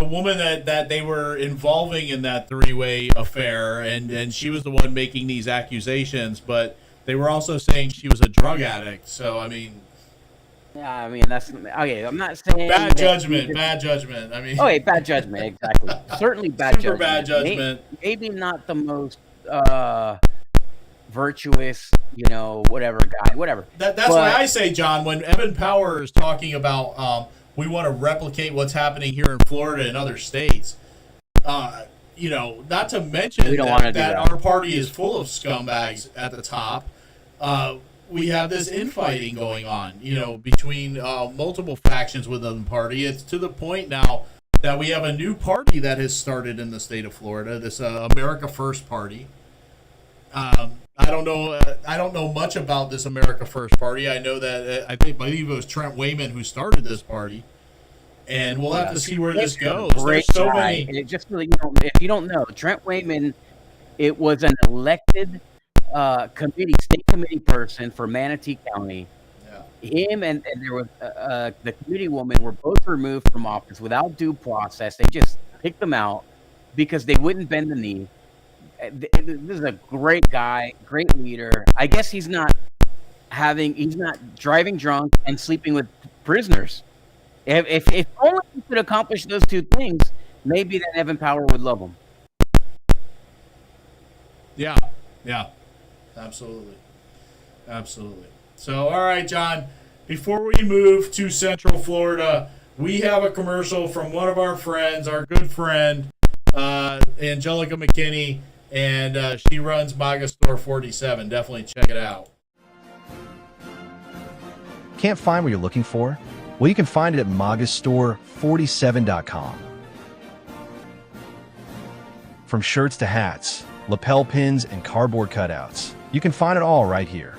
woman that they were involving in that three-way affair, and she was the one making these accusations, but they were also saying she was a drug addict. So, I mean... Yeah, I mean, that's... Okay, I'm not saying... Bad judgment. I mean... Okay, bad judgment, exactly. Certainly bad Super judgment. Bad judgment. Maybe not the most... virtuous, whatever guy, whatever. That's why I say, John, when Evan Power is talking about we want to replicate what's happening here in Florida and other states, not to mention that our party is full of scumbags at the top. We have this infighting going on, between multiple factions within the party. It's to the point now that we have a new party that has started in the state of Florida, this America First party. I don't know much about this America First party. I know that I believe it was Trent Wayman who started this party, and we'll have to see where this goes. Great There's so guy. many. And it just really, if you don't know, Trent Wayman, it was an elected state committee person for Manatee County. Him and there was the committee woman were both removed from office without due process. They just picked them out because they wouldn't bend the knee. This is a great guy, great leader. I guess he's not driving drunk and sleeping with prisoners. If only he could accomplish those two things, maybe then Evan Power would love him. Yeah, absolutely. So, all right, John, before we move to Central Florida, we have a commercial from one of our friends, our good friend, Angelica McKinney, and she runs MAGA Store 47. Definitely check it out. Can't find what you're looking for? Well, you can find it at magastore47.com. From shirts to hats, lapel pins, and cardboard cutouts, you can find it all right here.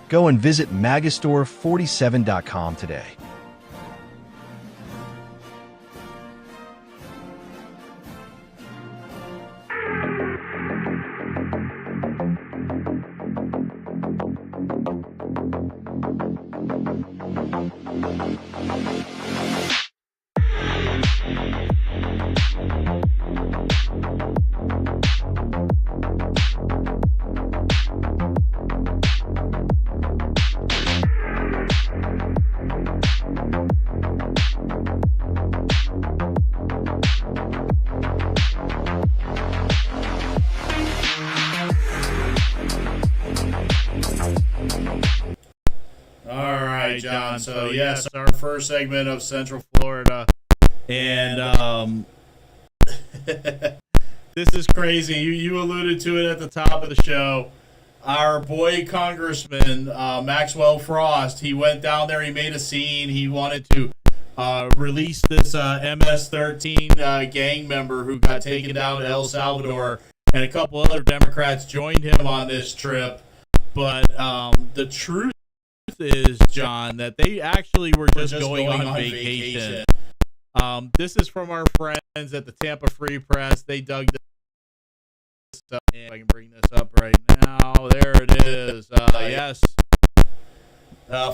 Go and visit magastore47.com today. John. So, yes, our first segment of Central Florida. And this is crazy. You alluded to it at the top of the show. Our boy Congressman Maxwell Frost, he went down there. He made a scene. He wanted to release this MS-13 gang member who got taken down to El Salvador. And a couple other Democrats joined him on this trip. But the truth is, John, that they actually were just going on vacation. This is from our friends at the Tampa Free Press. They dug this up. If I can bring this up right now. There it is. Yes.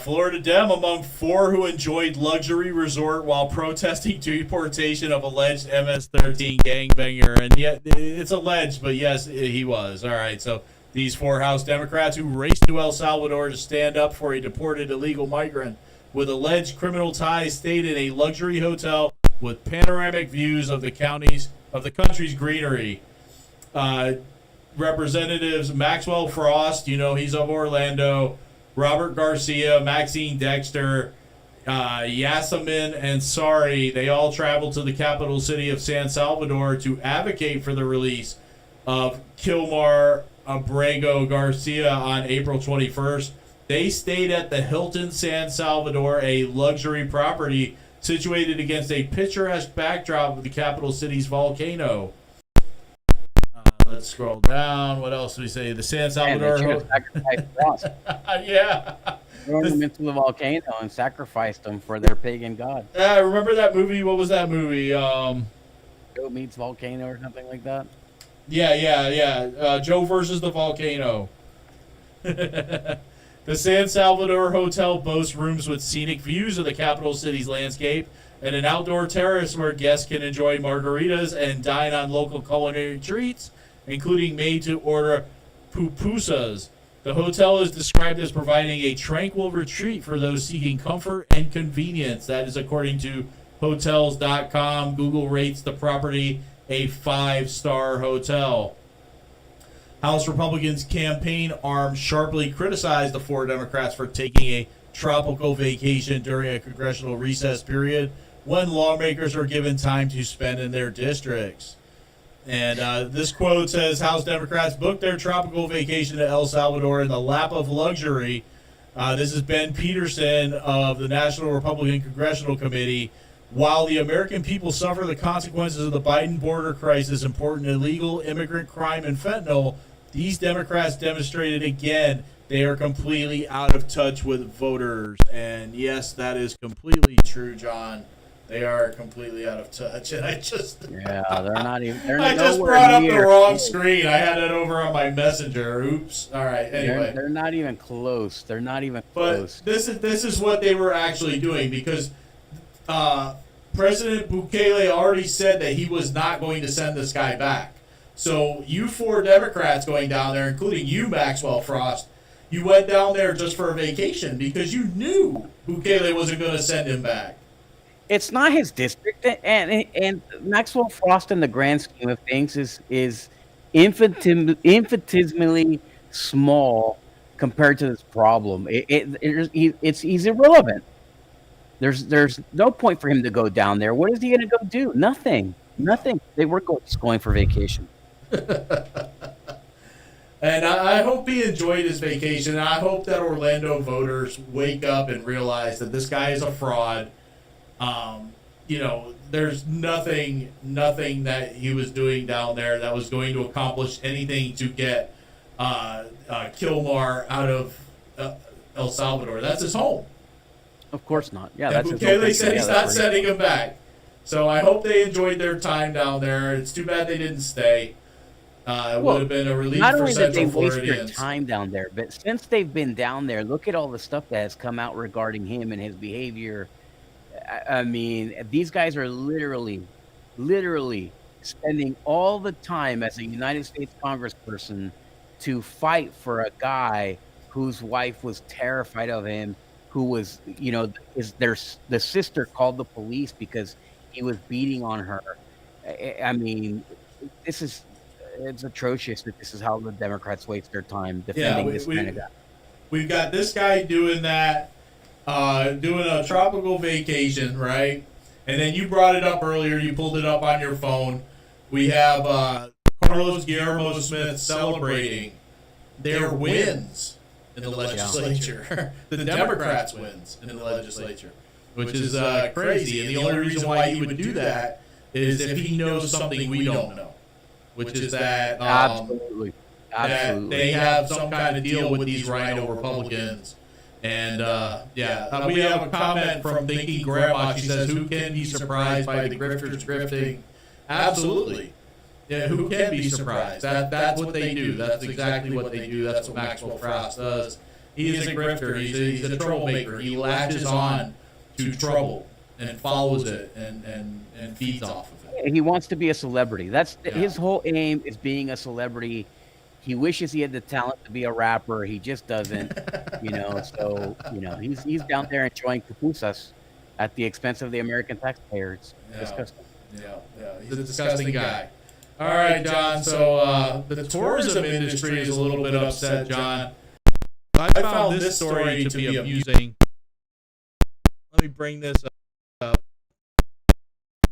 Florida Dem among 4 who enjoyed luxury resort while protesting deportation of alleged MS-13 gangbanger. And yet, it's alleged, but yes, he was. All right, so these 4 House Democrats who raced to El Salvador to stand up for a deported illegal migrant with alleged criminal ties stayed in a luxury hotel with panoramic views of the country's greenery. Representatives Maxwell Frost, he's of Orlando, Robert Garcia, Maxine Dexter, Yasamin Ansari, they all traveled to the capital city of San Salvador to advocate for the release of Kilmar Abrego Garcia on April 21st. They stayed at the Hilton San Salvador, a luxury property situated against a picturesque backdrop of the capital city's volcano. Let's scroll down. What else do we say? The San Salvador. Yeah. Thrown them into the volcano and sacrificed them for their pagan god. Remember that movie? What was that movie? Joe Meets Volcano or something like that? Yeah. Joe versus the volcano. The San Salvador Hotel boasts rooms with scenic views of the capital city's landscape and an outdoor terrace where guests can enjoy margaritas and dine on local culinary treats, including made-to-order pupusas. The hotel is described as providing a tranquil retreat for those seeking comfort and convenience. That is according to Hotels.com. Google rates the property a 5-star hotel. House Republicans' campaign arm sharply criticized the 4 Democrats for taking a tropical vacation during a congressional recess period when lawmakers are given time to spend in their districts. And this quote says, House Democrats booked their tropical vacation to El Salvador in the lap of luxury. This is Ben Peterson of the National Republican Congressional Committee. While the American people suffer the consequences of the Biden border crisis, important illegal immigrant crime, and fentanyl, these Democrats demonstrated again they are completely out of touch with voters. And yes, that is completely true, John. They are completely out of touch. And I just they're not even. They're I just brought up the wrong screen. I had it over on my messenger. Oops. All right. Anyway, they're not even close. They're not even close. But this is what they were actually doing, because President Bukele already said that he was not going to send this guy back. So you 4 Democrats going down there, including you, Maxwell Frost, you went down there just for a vacation because you knew Bukele wasn't going to send him back. It's not his district, and Maxwell Frost, in the grand scheme of things, is infinitesimally small compared to this problem. He's irrelevant. There's no point for him to go down there. What is he going to go do? Nothing. They were just going for vacation. And I hope he enjoyed his vacation. I hope that Orlando voters wake up and realize that this guy is a fraud. There's nothing that he was doing down there that was going to accomplish anything to get Kilmar out of El Salvador. That's his home. Of course not. Yeah, and Bukele said he's not sending him back. So I hope they enjoyed their time down there. It's too bad they didn't stay. It would have been a relief for Central Floridians. Not only did they waste their time down there, but since they've been down there, look at all the stuff that has come out regarding him and his behavior. I mean, these guys are literally spending all the time as a United States congressperson to fight for a guy whose wife was terrified of him, who was, the sister called the police because he was beating on her. I mean, it's atrocious that this is how the Democrats waste their time defending this kind of guy. We've got this guy doing that, doing a tropical vacation, right? And then you brought it up earlier. You pulled it up on your phone. We have Carlos Guillermo Smith celebrating their wins in the legislature. The Democrats' wins in the legislature, which is crazy. And the only reason why he would do that is if he knows something we don't know, which is that absolutely. That they have some kind of deal with these rhino Republicans. And we have a comment from Thinking Grandma. She says, "Who can be surprised by the grifters grifting?" Absolutely. Yeah, who can be surprised? That's what they do. That's exactly what they do. That's what Maxwell Frost does. He is a grifter. He's a troublemaker. He latches on to trouble and follows it and feeds off of it. He wants to be a celebrity. His whole aim is being a celebrity. He wishes he had the talent to be a rapper. He just doesn't, So, he's down there enjoying pupusas at the expense of the American taxpayer. It's disgusting. Yeah. He's a disgusting guy. All right, John. So the tourism industry is a little bit upset, John. I found this story to be amusing. Let me bring this up.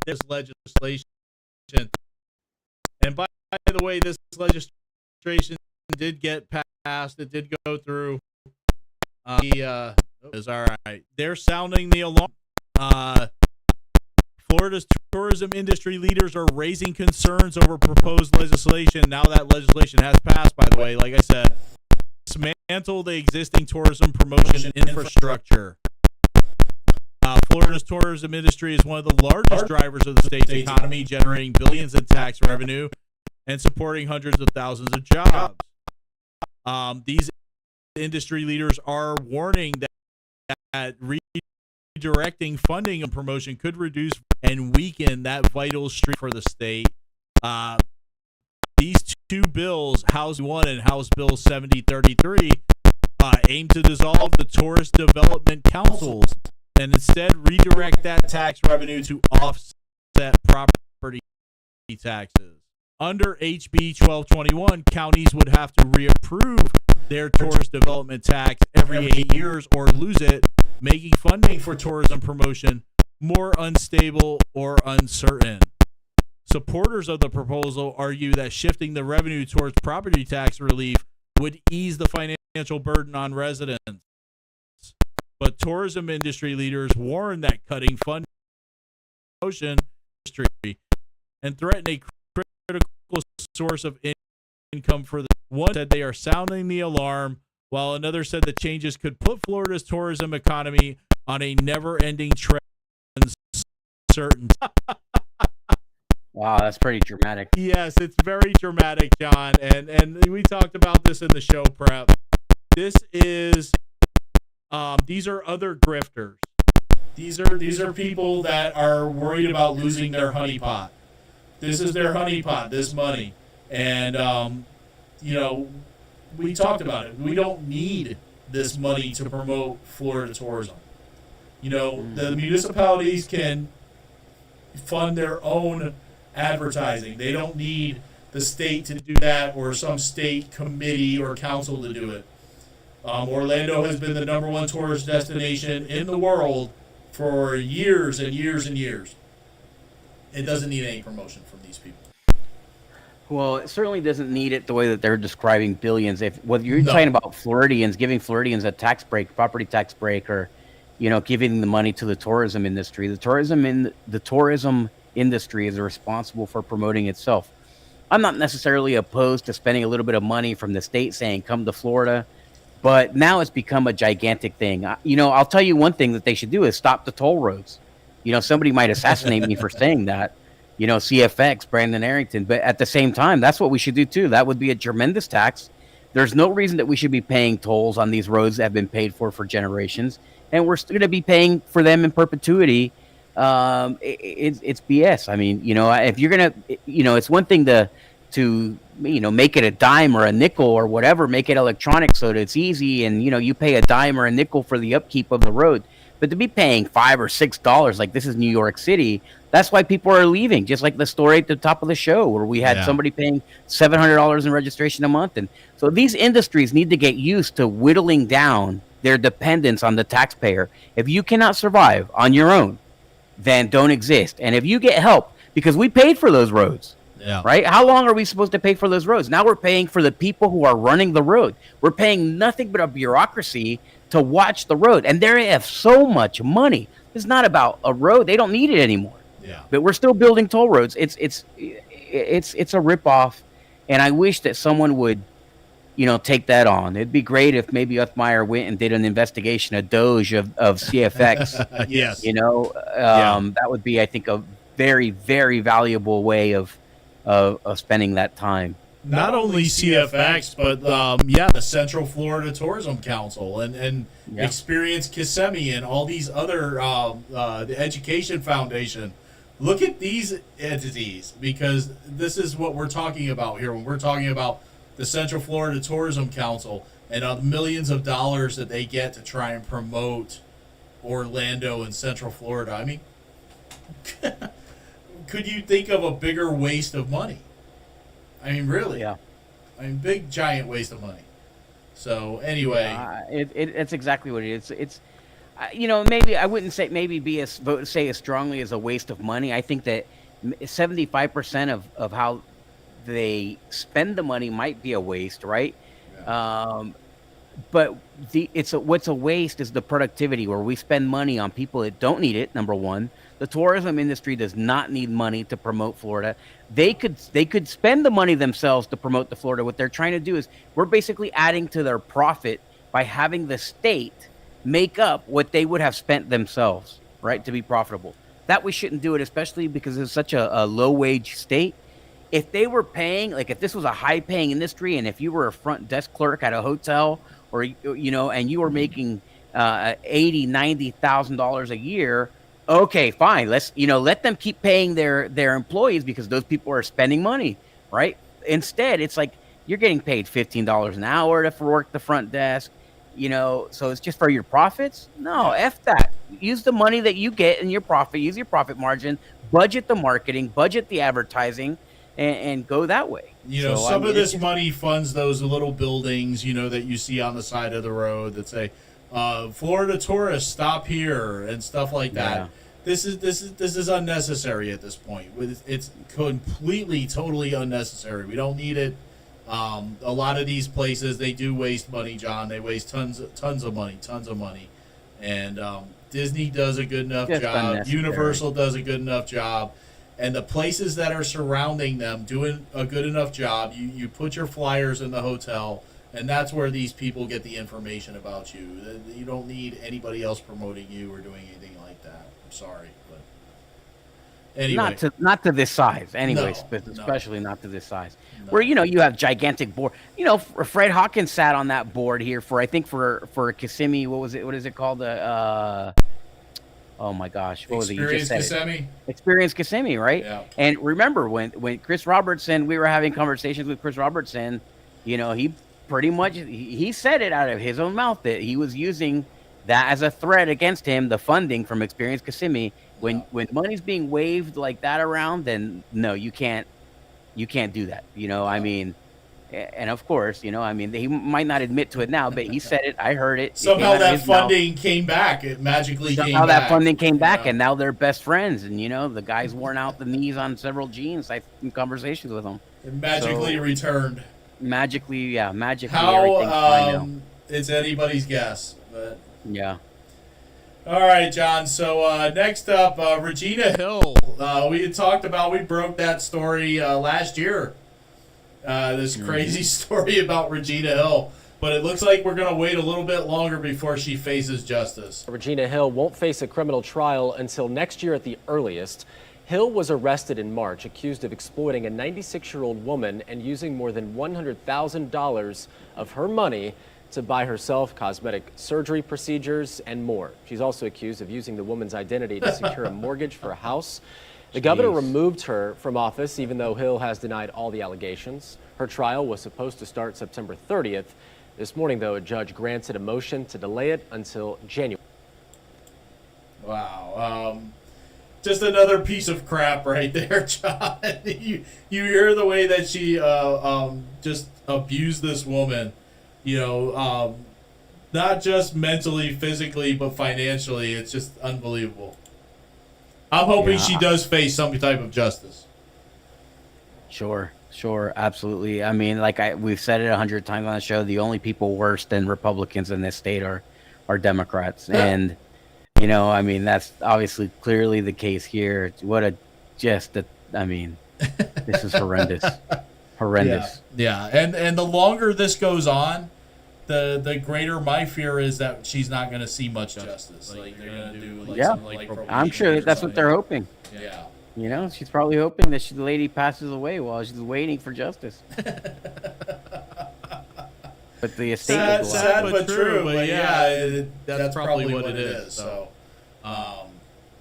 This legislation. And by the way, this legislation did get passed. It did go through. Is all right. They're sounding the alarm. Florida's tourism industry leaders are raising concerns over proposed legislation. Now that legislation has passed, by the way, like I said, dismantle the existing tourism promotion infrastructure. Florida's tourism industry is one of the largest drivers of the state's economy, generating billions in tax revenue and supporting hundreds of thousands of jobs. These industry leaders are warning that redirecting funding and promotion could reduce and weaken that vital stream for the state. These two bills, House 1 and House Bill 7033, aim to dissolve the tourist development councils and instead redirect that tax revenue to offset property taxes. Under HB 1221, counties would have to reapprove their tourist development tax every 8 years or lose it, making funding for tourism promotion more unstable or uncertain. Supporters of the proposal argue that shifting the revenue towards property tax relief would ease the financial burden on residents. But tourism industry leaders warn that cutting funding promotion industry and threaten a critical source of income for the one said they are sounding the alarm, while another said the changes could put Florida's tourism economy on a never-ending trend. Certain. Wow, that's pretty dramatic. Yes, it's very dramatic, John, and we talked about this in the show prep. This is these are other grifters. These are people that are worried about losing their honeypot. This is their honeypot, this money. And we talked about it. We don't need this money to promote Florida tourism. The municipalities can fund their own advertising. They don't need the state to do that or some state committee or council to do it. Orlando has been the #1 tourist destination in the world for years and years and years. It doesn't need any promotion from these people. Well, it certainly doesn't need it the way that they're describing billions. If whether you're talking about Floridians, giving Floridians a tax break, property tax break, or giving the money to the tourism industry, the tourism industry is responsible for promoting itself. I'm not necessarily opposed to spending a little bit of money from the state saying come to Florida, but now it's become a gigantic thing. I'll tell you one thing that they should do is stop the toll roads. Somebody might assassinate me for saying that. CFX, Brandon Arrington, but at the same time, that's what we should do too. That would be a tremendous tax. There's no reason that we should be paying tolls on these roads that have been paid for generations, and we're still going to be paying for them in perpetuity. It's BS. I mean, if you're gonna, it's one thing to make it a dime or a nickel or whatever, make it electronic so that it's easy, and you pay a dime or a nickel for the upkeep of the road. But to be paying $5 or $6 like this is New York City, that's why people are leaving. Just like the story at the top of the show where we had somebody paying $700 in registration a month, and so these industries need to get used to whittling down their dependence on the taxpayer. If you cannot survive on your own, then don't exist. And if you get help, because we paid for those roads, right? How long are we supposed to pay for those roads? Now we're paying for the people who are running the road. We're paying nothing but a bureaucracy to watch the road. And they have so much money. It's not about a road. They don't need it anymore. Yeah. But we're still building toll roads. It's a ripoff. And I wish that someone would, take that on. It'd be great if maybe Uthmeyer went and did an investigation, a Doge of CFX. Yes. That would be, I think, a very, very valuable way of spending that time. Not only CFX, but the Central Florida Tourism Council and Experience Kissimmee and all these other the Education Foundation. Look at these entities, because this is what we're talking about here when we're talking about the Central Florida Tourism Council and millions of dollars that they get to try and promote Orlando and Central Florida. I mean, could you think of a bigger waste of money? I mean, really? Yeah. I mean, big, giant waste of money. So, anyway. It's exactly what it is. It's, maybe I wouldn't say as strongly as a waste of money. I think that 75% of how they spend the money might be a waste, right? Yeah. But what's a waste is the productivity, where we spend money on people that don't need it, number one. The tourism industry does not need money to promote Florida. They could spend the money themselves to promote the Florida. What they're trying to do is we're basically adding to their profit by having the state make up what they would have spent themselves, right, to be profitable. That we shouldn't do it, especially because it's such a low-wage state. If they were paying, like if this was a high-paying industry, and if you were a front desk clerk at a hotel, or and you were making $80,000, $90,000 a year, okay, fine. Let's let them keep paying their employees, because those people are spending money, right? Instead, it's like you're getting paid $15 an hour to work the front desk, so it's just for your profits. No, F that. use the money that you get in your profit, use your profit margin, budget the marketing, budget the advertising, and go that way. You know, some of this money funds those little buildings, you know, that you see on the side of the road that say, Florida tourists stop here and stuff like that. Yeah. This is unnecessary at this point. It's completely, totally unnecessary. We don't need it. A lot of these places, they do waste money, John. They waste tons of money. And Disney does a good enough job. Universal does a good enough job. And the places that are surrounding them doing a good enough job, you put your flyers in the hotel, and that's where these people get the information about you. You don't need anybody else promoting you or doing anything like that. I'm sorry, but anyway. Not to this size, anyways, but especially not to this size. Where you have gigantic board. Fred Hawkins sat on that board here for Kissimmee. What is it called? Oh my gosh, what was it? You just said Kissimmee? Experience Kissimmee, right? Yeah. And remember when Chris Robertson, we were having conversations with Chris Robertson, he pretty much he said it out of his own mouth that he was using that as a threat against him, the funding from Experience Kissimmee. When money's being waved like that around, then no, you can't do that. I mean, and of course, he might not admit to it now, but he said it. I heard it. Somehow that funding came back. It magically came back. Somehow that funding came back, and now they're best friends. And the guy's worn out the knees on several jeans. I've had conversations with him. It magically returned. Magically. How? It's anybody's guess, but yeah. All right, John. So next up, Regina Hill. We had talked about. We broke that story last year. This crazy story about Regina Hill. But it looks like we're going to wait a little bit longer before she faces justice. Regina Hill won't face a criminal trial until next year at the earliest. Hill was arrested in March, accused of exploiting a 96-year-old woman and using more than $100,000 of her money to buy herself cosmetic surgery procedures and more. She's also accused of using the woman's identity to secure a mortgage for a house. The governor removed her from office, even though Hill has denied all the allegations. Her trial was supposed to start September 30th. This morning, though, a judge granted a motion to delay it until January. Wow. Just another piece of crap right there, John. You hear the way that she just abused this woman, not just mentally, physically, but financially. It's just unbelievable. I'm hoping she does face some type of justice. Sure, absolutely. I mean, we've said it 100 times on the show, the only people worse than Republicans in this state are Democrats. And, that's obviously clearly the case here. This is horrendous. Horrendous. Yeah. And the longer this goes on, the greater my fear is that she's not going to see much justice. Like they're going to do some I'm sure that's what they're hoping. Yeah. She's probably hoping that the lady passes away while she's waiting for justice. But the estate sad but true. But that's probably what it is. So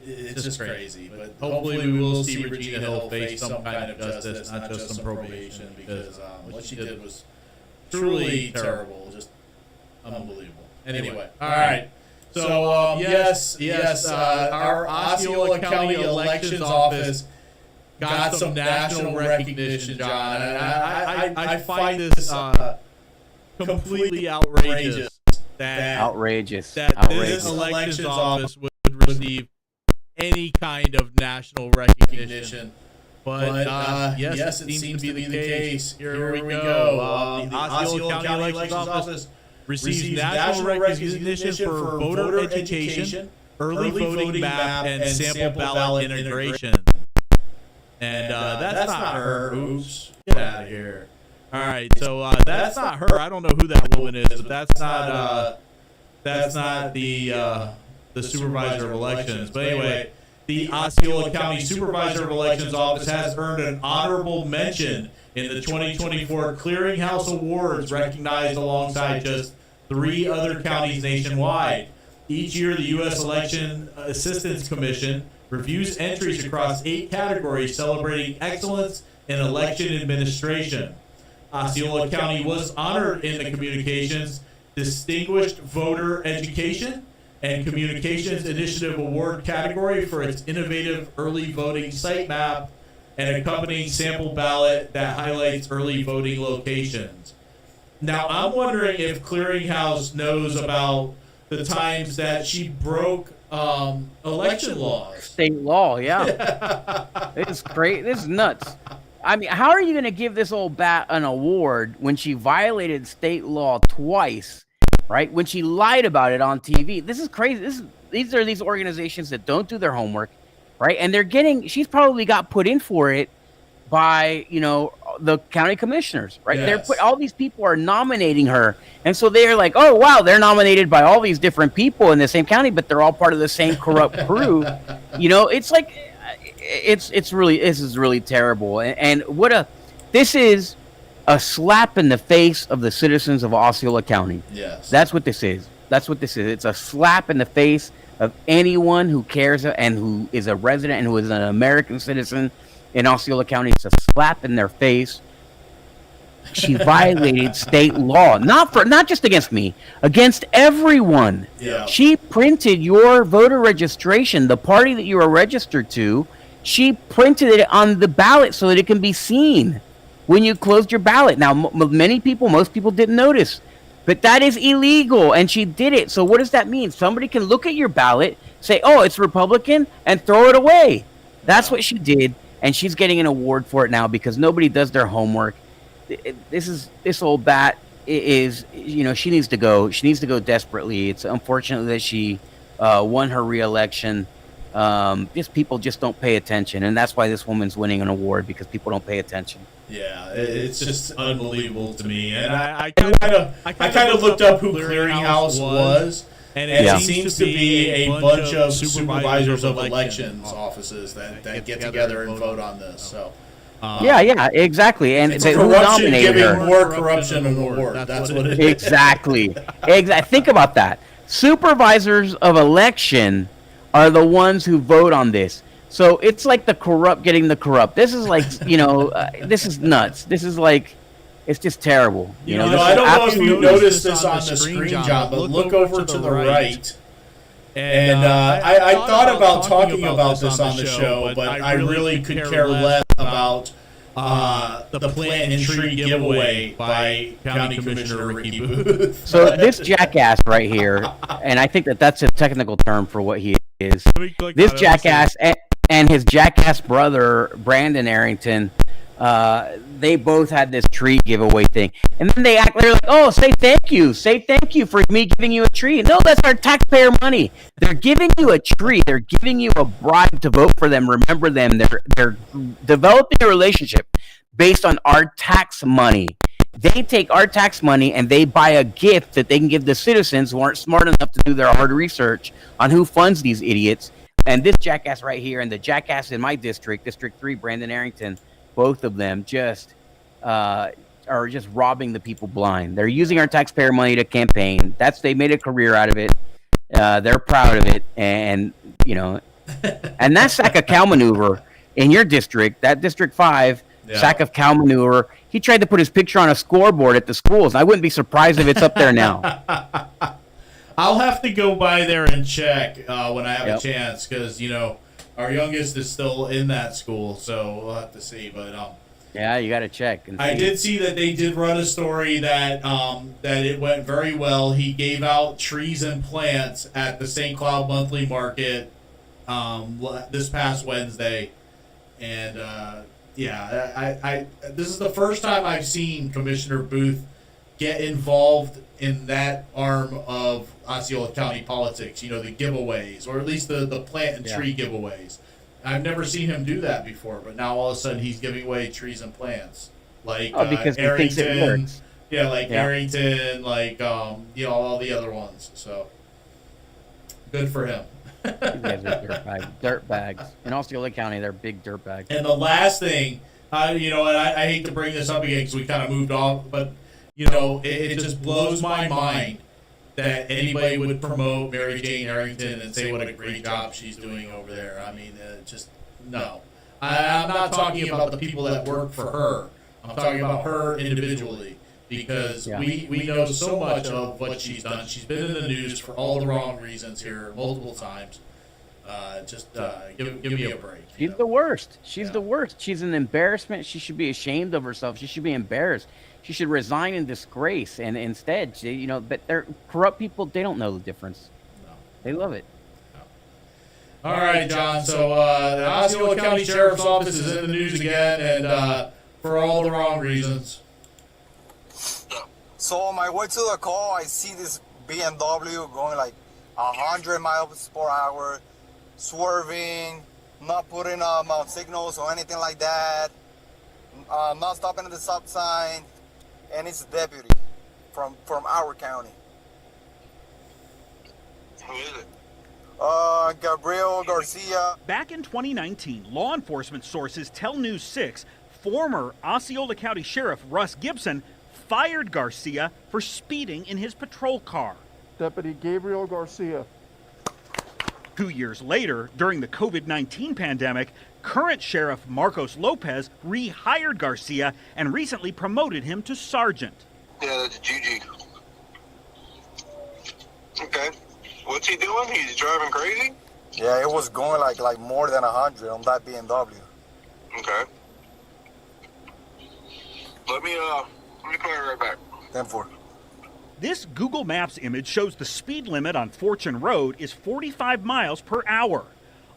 it's just crazy. But hopefully we will see Regina Hill face some kind of justice, not just some probation, because what she did was truly terrible. Just unbelievable. Anyway, all right. So yes, our Osceola County Elections Office got some national recognition, John. And I find this completely outrageous. Outrageous. This elections office would receive any kind of national recognition. But yes, it seems to be the case. Here we go. The Osceola County Elections Office receives national recognition for voter education, early voting map, and sample ballot integration. And that's not her. Oops. Get out of here. All right, so that's not her. I don't know who that woman is, but that's not the supervisor of elections. But anyway, the Osceola County Supervisor of Elections Office has earned an honorable mention in the 2024 Clearinghouse Awards, recognized alongside just 3 other counties nationwide. Each year, the U.S. Election Assistance Commission reviews entries across 8 categories celebrating excellence in election administration. Osceola County was honored in the communications, distinguished voter education, and Communications Initiative Award category for its innovative early voting site map and accompanying sample ballot that highlights early voting locations. Now, I'm wondering if Clearinghouse knows about the times that she broke election laws. State law, yeah. It's great. This is nuts. I mean, how are you going to give this old bat an award when she violated state law twice, right? When she lied about it on TV. This is crazy. These are these organizations that don't do their homework, right? And she's probably got put in for it by, the county commissioners, right? Yes. All these people are nominating her. And so they're like, oh, wow, they're nominated by all these different people in the same county, but they're all part of the same corrupt crew. It's like, this is really terrible. And this is a slap in the face of the citizens of Osceola County. Yes. That's what this is. It's a slap in the face of anyone who cares and who is a resident and who is an American citizen in Osceola County. It's a slap in their face. She violated state law, not just against me, against everyone. Yeah. She printed your voter registration, the party that you are registered to. She printed it on the ballot so that it can be seen when you closed your ballot. Now, most people didn't notice, but that is illegal, and she did it. So what does that mean? Somebody can look at your ballot, say, oh, it's Republican, and throw it away. That's what she did. And she's getting an award for it now because nobody does their homework. This old bat is, she needs to go. She needs to go desperately. It's unfortunate that she won her reelection. People just don't pay attention, and that's why this woman's winning an award, because people don't pay attention. Yeah, it's just unbelievable to me. And I kind of looked up who Clearinghouse was. And it seems to be a bunch of supervisors of elections offices that get together and vote on this. So, yeah, exactly. And it's who corruption nominated giving her? more corruption an award. That's what it is. Exactly. Think about that. Supervisors of election are the ones who vote on this. So it's like the corrupt getting the corrupt. This is like, this is nuts. This is like, it's just terrible. I don't know if you noticed this on the screen, John, but look over to the right. And I thought about talking about this on the show, but I really could care less about the plant and tree giveaway by County Commissioner Ricky Booth. So this jackass right here, and I think that's a technical term for what he is. This jackass and his jackass brother, Brandon Arrington, they both had this tree giveaway thing, and then they're like, oh, say thank you for me giving you a tree. No, that's our taxpayer money. They're giving you a tree. They're giving you a bribe to vote for them. Remember them. They're developing a relationship based on our tax money. They take our tax money and they buy a gift that they can give the citizens who aren't smart enough to do their hard research on who funds these idiots. And this jackass right here, and the jackass in my district, District 3, Brandon Arrington, both of them are just robbing the people blind. They're using our taxpayer money to campaign. They made a career out of it. They're proud of it, and and that sack of cow manure in your district, that District 5 sack of cow manure. He tried to put his picture on a scoreboard at the schools. I wouldn't be surprised if it's up there now. I'll have to go by there and check when I have a chance, because our youngest is still in that school, so we'll have to see. But yeah, you got to check. I did see that they did run a story that it went very well. He gave out trees and plants at the St. Cloud Monthly Market this past Wednesday, and this is the first time I've seen Commissioner Booth get involved in that arm of Osceola County politics, the giveaways, or at least the plant and tree giveaways. I've never seen him do that before, but now all of a sudden he's giving away trees and plants. Like because he thinks it works. Arrington, all the other ones. So good for him. These guys are dirt bags. In Osceola County, they're big dirt bags. And the last thing, and I hate to bring this up again because we kind of moved off, but it just blows my mind that anybody would promote Mary Jane Harrington and say what a great job she's doing over there. I mean, no. I'm not talking about the people that work for her. I'm talking about her individually. because we know so much of what she's done. She's been in the news for all the wrong reasons here multiple times. Give me a break. She's the worst. She's the worst. She's an embarrassment. She should be ashamed of herself. She should be embarrassed. She should resign in disgrace. And instead, but they're corrupt people. They don't know the difference. No. They love it. All right, John. So the Osceola County Sheriff's Office is in the news again, and for all the wrong reasons. So on my way to the call, I see this BMW going like 100 miles per hour, swerving, not putting signals or anything like that, not stopping at the stop sign, and it's a deputy from our county. Who is it? Gabriel Garcia. Back in 2019, law enforcement sources tell News 6 former Osceola County Sheriff Russ Gibson fired Garcia for speeding in his patrol car. Deputy Gabriel Garcia. 2 years later, during the COVID-19 pandemic, current Sheriff Marcos Lopez rehired Garcia and recently promoted him to sergeant. Yeah, that's Gigi. Okay. What's he doing? He's driving crazy? Yeah, it was going like more than 100 on that BMW. Okay. Let me call you right back. 10-4. This Google Maps image shows the speed limit on Fortune Road is 45 miles per hour.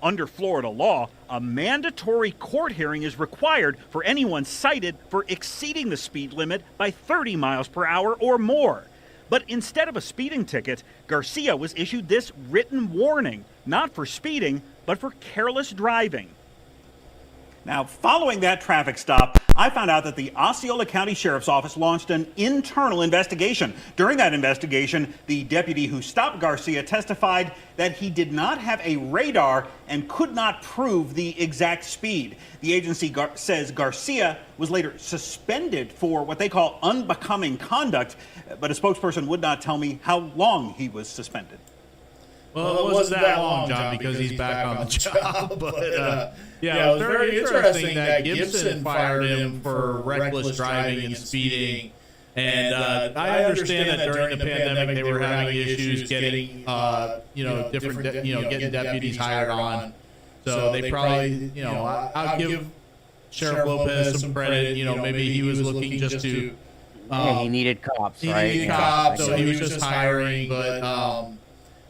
Under Florida law, a mandatory court hearing is required for anyone cited for exceeding the speed limit by 30 miles per hour or more. But instead of a speeding ticket, Garcia was issued this written warning, not for speeding, but for careless driving. Now, following that traffic stop, I found out that the Osceola County Sheriff's Office launched an internal investigation. During that investigation, the deputy who stopped Garcia testified that he did not have a radar and could not prove the exact speed. The agency says Garcia was later suspended for what they call unbecoming conduct, but a spokesperson would not tell me how long he was suspended. Well, it wasn't that long, John, because he's back on the job. But yeah, it was very interesting that Gibson fired him for reckless driving and speeding. And I understand that during the pandemic they were having issues getting, getting deputies hired on. So they probably, I'll give Sheriff Lopez some credit. Maybe he was looking just to. He needed cops, right? He needed cops, so he was just hiring, but.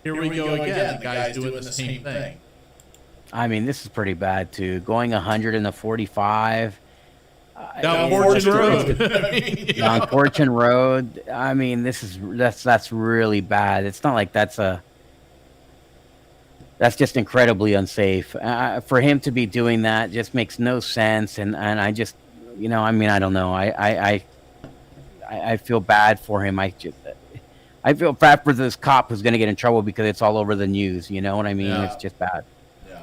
Here we go again. The guy's doing the same thing. I mean, this is pretty bad too. Going 100 in the 45. Down Fortune Road. Down Fortune Road. I mean, that's really bad. It's not like that's just incredibly unsafe. For him to be doing that just makes no sense. And I just, I don't know. I feel bad for him. I feel bad for this cop who's going to get in trouble because it's all over the news. You know what I mean? Yeah. It's just bad. Yeah.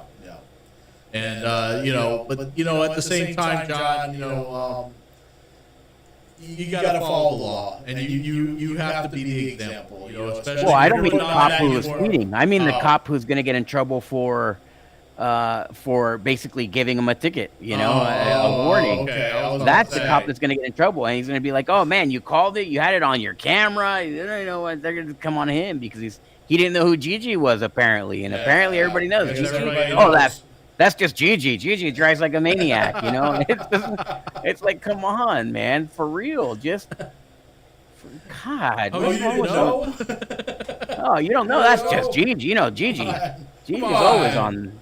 And, at the same time, John, you got to follow the law. And you have to be the example, especially. Well, I don't mean the cop who was speeding. I mean the cop who's going to get in trouble for basically giving him a ticket, a warning. Okay. That's the cop that's going to get in trouble, and he's going to be like, "Oh man, you called it, you had it on your camera." They're going to come on him because he didn't know who Gigi was apparently, and apparently everybody knows. Everybody knows. knows. That's just Gigi. Gigi drives like a maniac, It's like, come on, man, for real, just. God, you didn't know? Oh, you don't know? That's just Gigi. Gigi. Gigi's always on.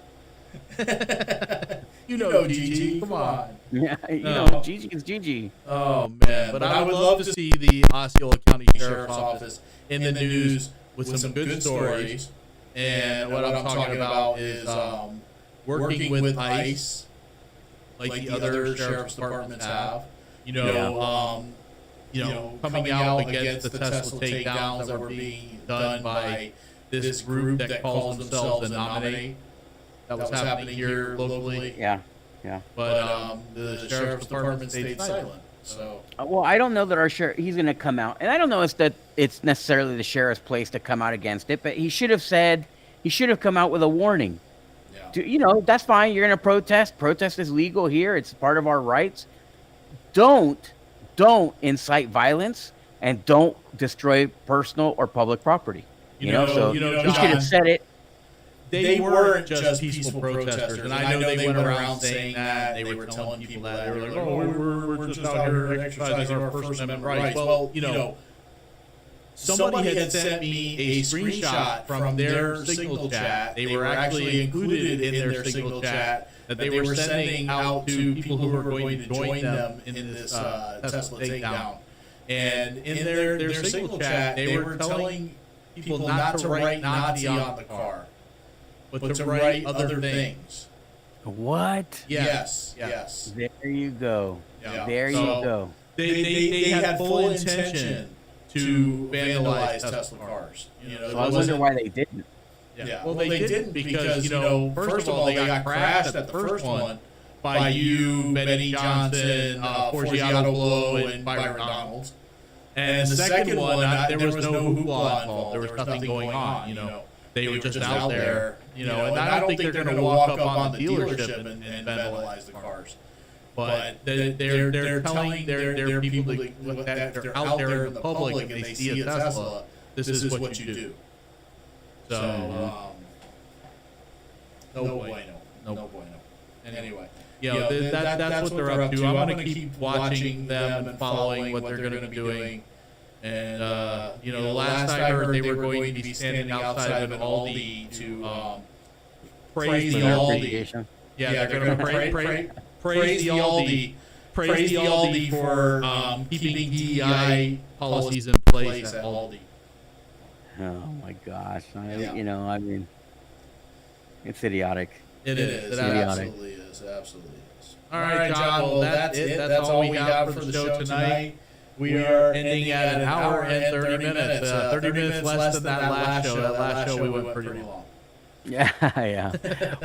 Gigi. Come on. Yeah, Gigi is Gigi. Oh, man. But I would love to see the Osceola County Sheriff's Office in the news with some good stories. And what I'm talking about is working with ICE, like the other sheriff's departments have. Coming out against the Tesla takedowns that were being done by this group that calls themselves a nominate. That was happening here locally. Yeah. But the sheriff's department stayed silent. So. Well, I don't know that our sheriff, he's going to come out. And I don't know if that it's necessarily the sheriff's place to come out against it, but he should have come out with a warning. Yeah. That's fine. You're going to protest. Protest is legal here. It's part of our rights. Don't don't incite violence and don't destroy personal or public property. You know, so he should have said it. They weren't just peaceful protesters, and I know they went around saying that. They were telling people that. They were like, oh, we're just out here exercising our First Amendment rights. Well, you know, somebody had sent me a screenshot from their signal chat. They were actually included in their signal chat that they were sending out to people who were going to join them in this Tesla takedown. And in their signal chat, they were telling people not to write Nazi on the car, but to write other things. What? Yes. There you go. Yeah. There you go. They had full intention to vandalize Tesla cars. You know, So I wonder why they didn't. Yeah. Well, they didn't because, you know, first of all, they got crashed at the first one by you, Benny Johnson, Forgiato Blow, and Byron Donalds. And the second one, there was no hoopla involved. There was nothing going on. You know, they were just out there. You know, and I don't think they're going to walk up on the dealership and vandalize the cars. But they're telling their people that they're out there in the public and they see a Tesla, this is what you do. So, no bueno. And anyway, that's what they're up to. I'm going to keep watching them and following what they're going to be doing. And, you know, the last I heard, they were going to be standing outside of an Aldi to praise the Aldi. Yeah, they're going to praise the Aldi. Praise the Aldi for keeping DEI policies in place at Aldi. Oh my gosh! You know, I mean, it's idiotic. It is. It's It idiotic. absolutely is. All right, John. Well, that's it. That's all we have for the show tonight. We are ending at an hour and 30 minutes. 30 minutes less than that last show. That last show we went pretty long. Yeah.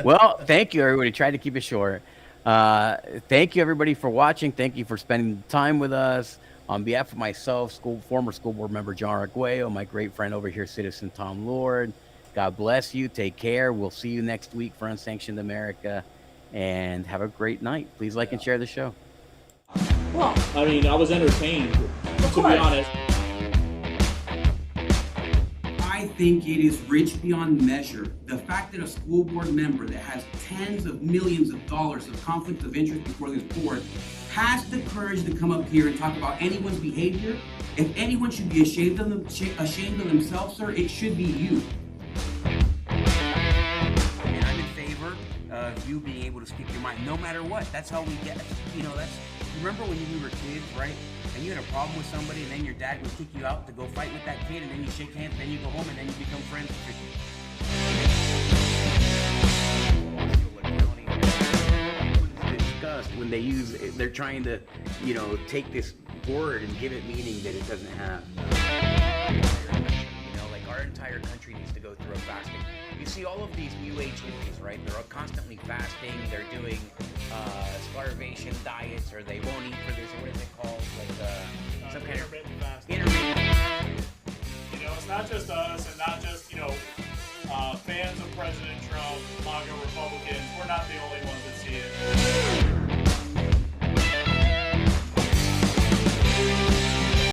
Well, thank you, everybody. Tried to keep it short. Thank you, everybody, for watching. Thank you for spending time with us. On behalf of myself, former school board member John Arguello, my great friend over here, Citizen Tom Lord, God bless you. Take care. We'll see you next week for Unsanctioned America. And have a great night. Please like and share the show. Well, I mean, I was entertained, to be honest. I think it is rich beyond measure. The fact that a school board member that has tens of millions of dollars of conflict of interest before this board has the courage to come up here and talk about anyone's behavior. If anyone should be ashamed of themselves, sir, it should be you. And I'm in favor of you being able to speak your mind, no matter what. That's how we get. You know, remember when we were kids, right? And you had a problem with somebody, and then your dad would kick you out to go fight with that kid, and then you shake hands, then you go home, and then you become friends. When they're trying to, you know, take this word and give it meaning that it doesn't have. You know, like our entire country needs to go through a fasting. You see all of these new age hippies, right? They're all constantly fasting. They're doing starvation diets, or they won't eat for this, or what is it called? Like some kind of intermittent fasting. You know, it's not just us, and not just, you know, fans of President Trump, MAGA Republicans. We're not the only ones that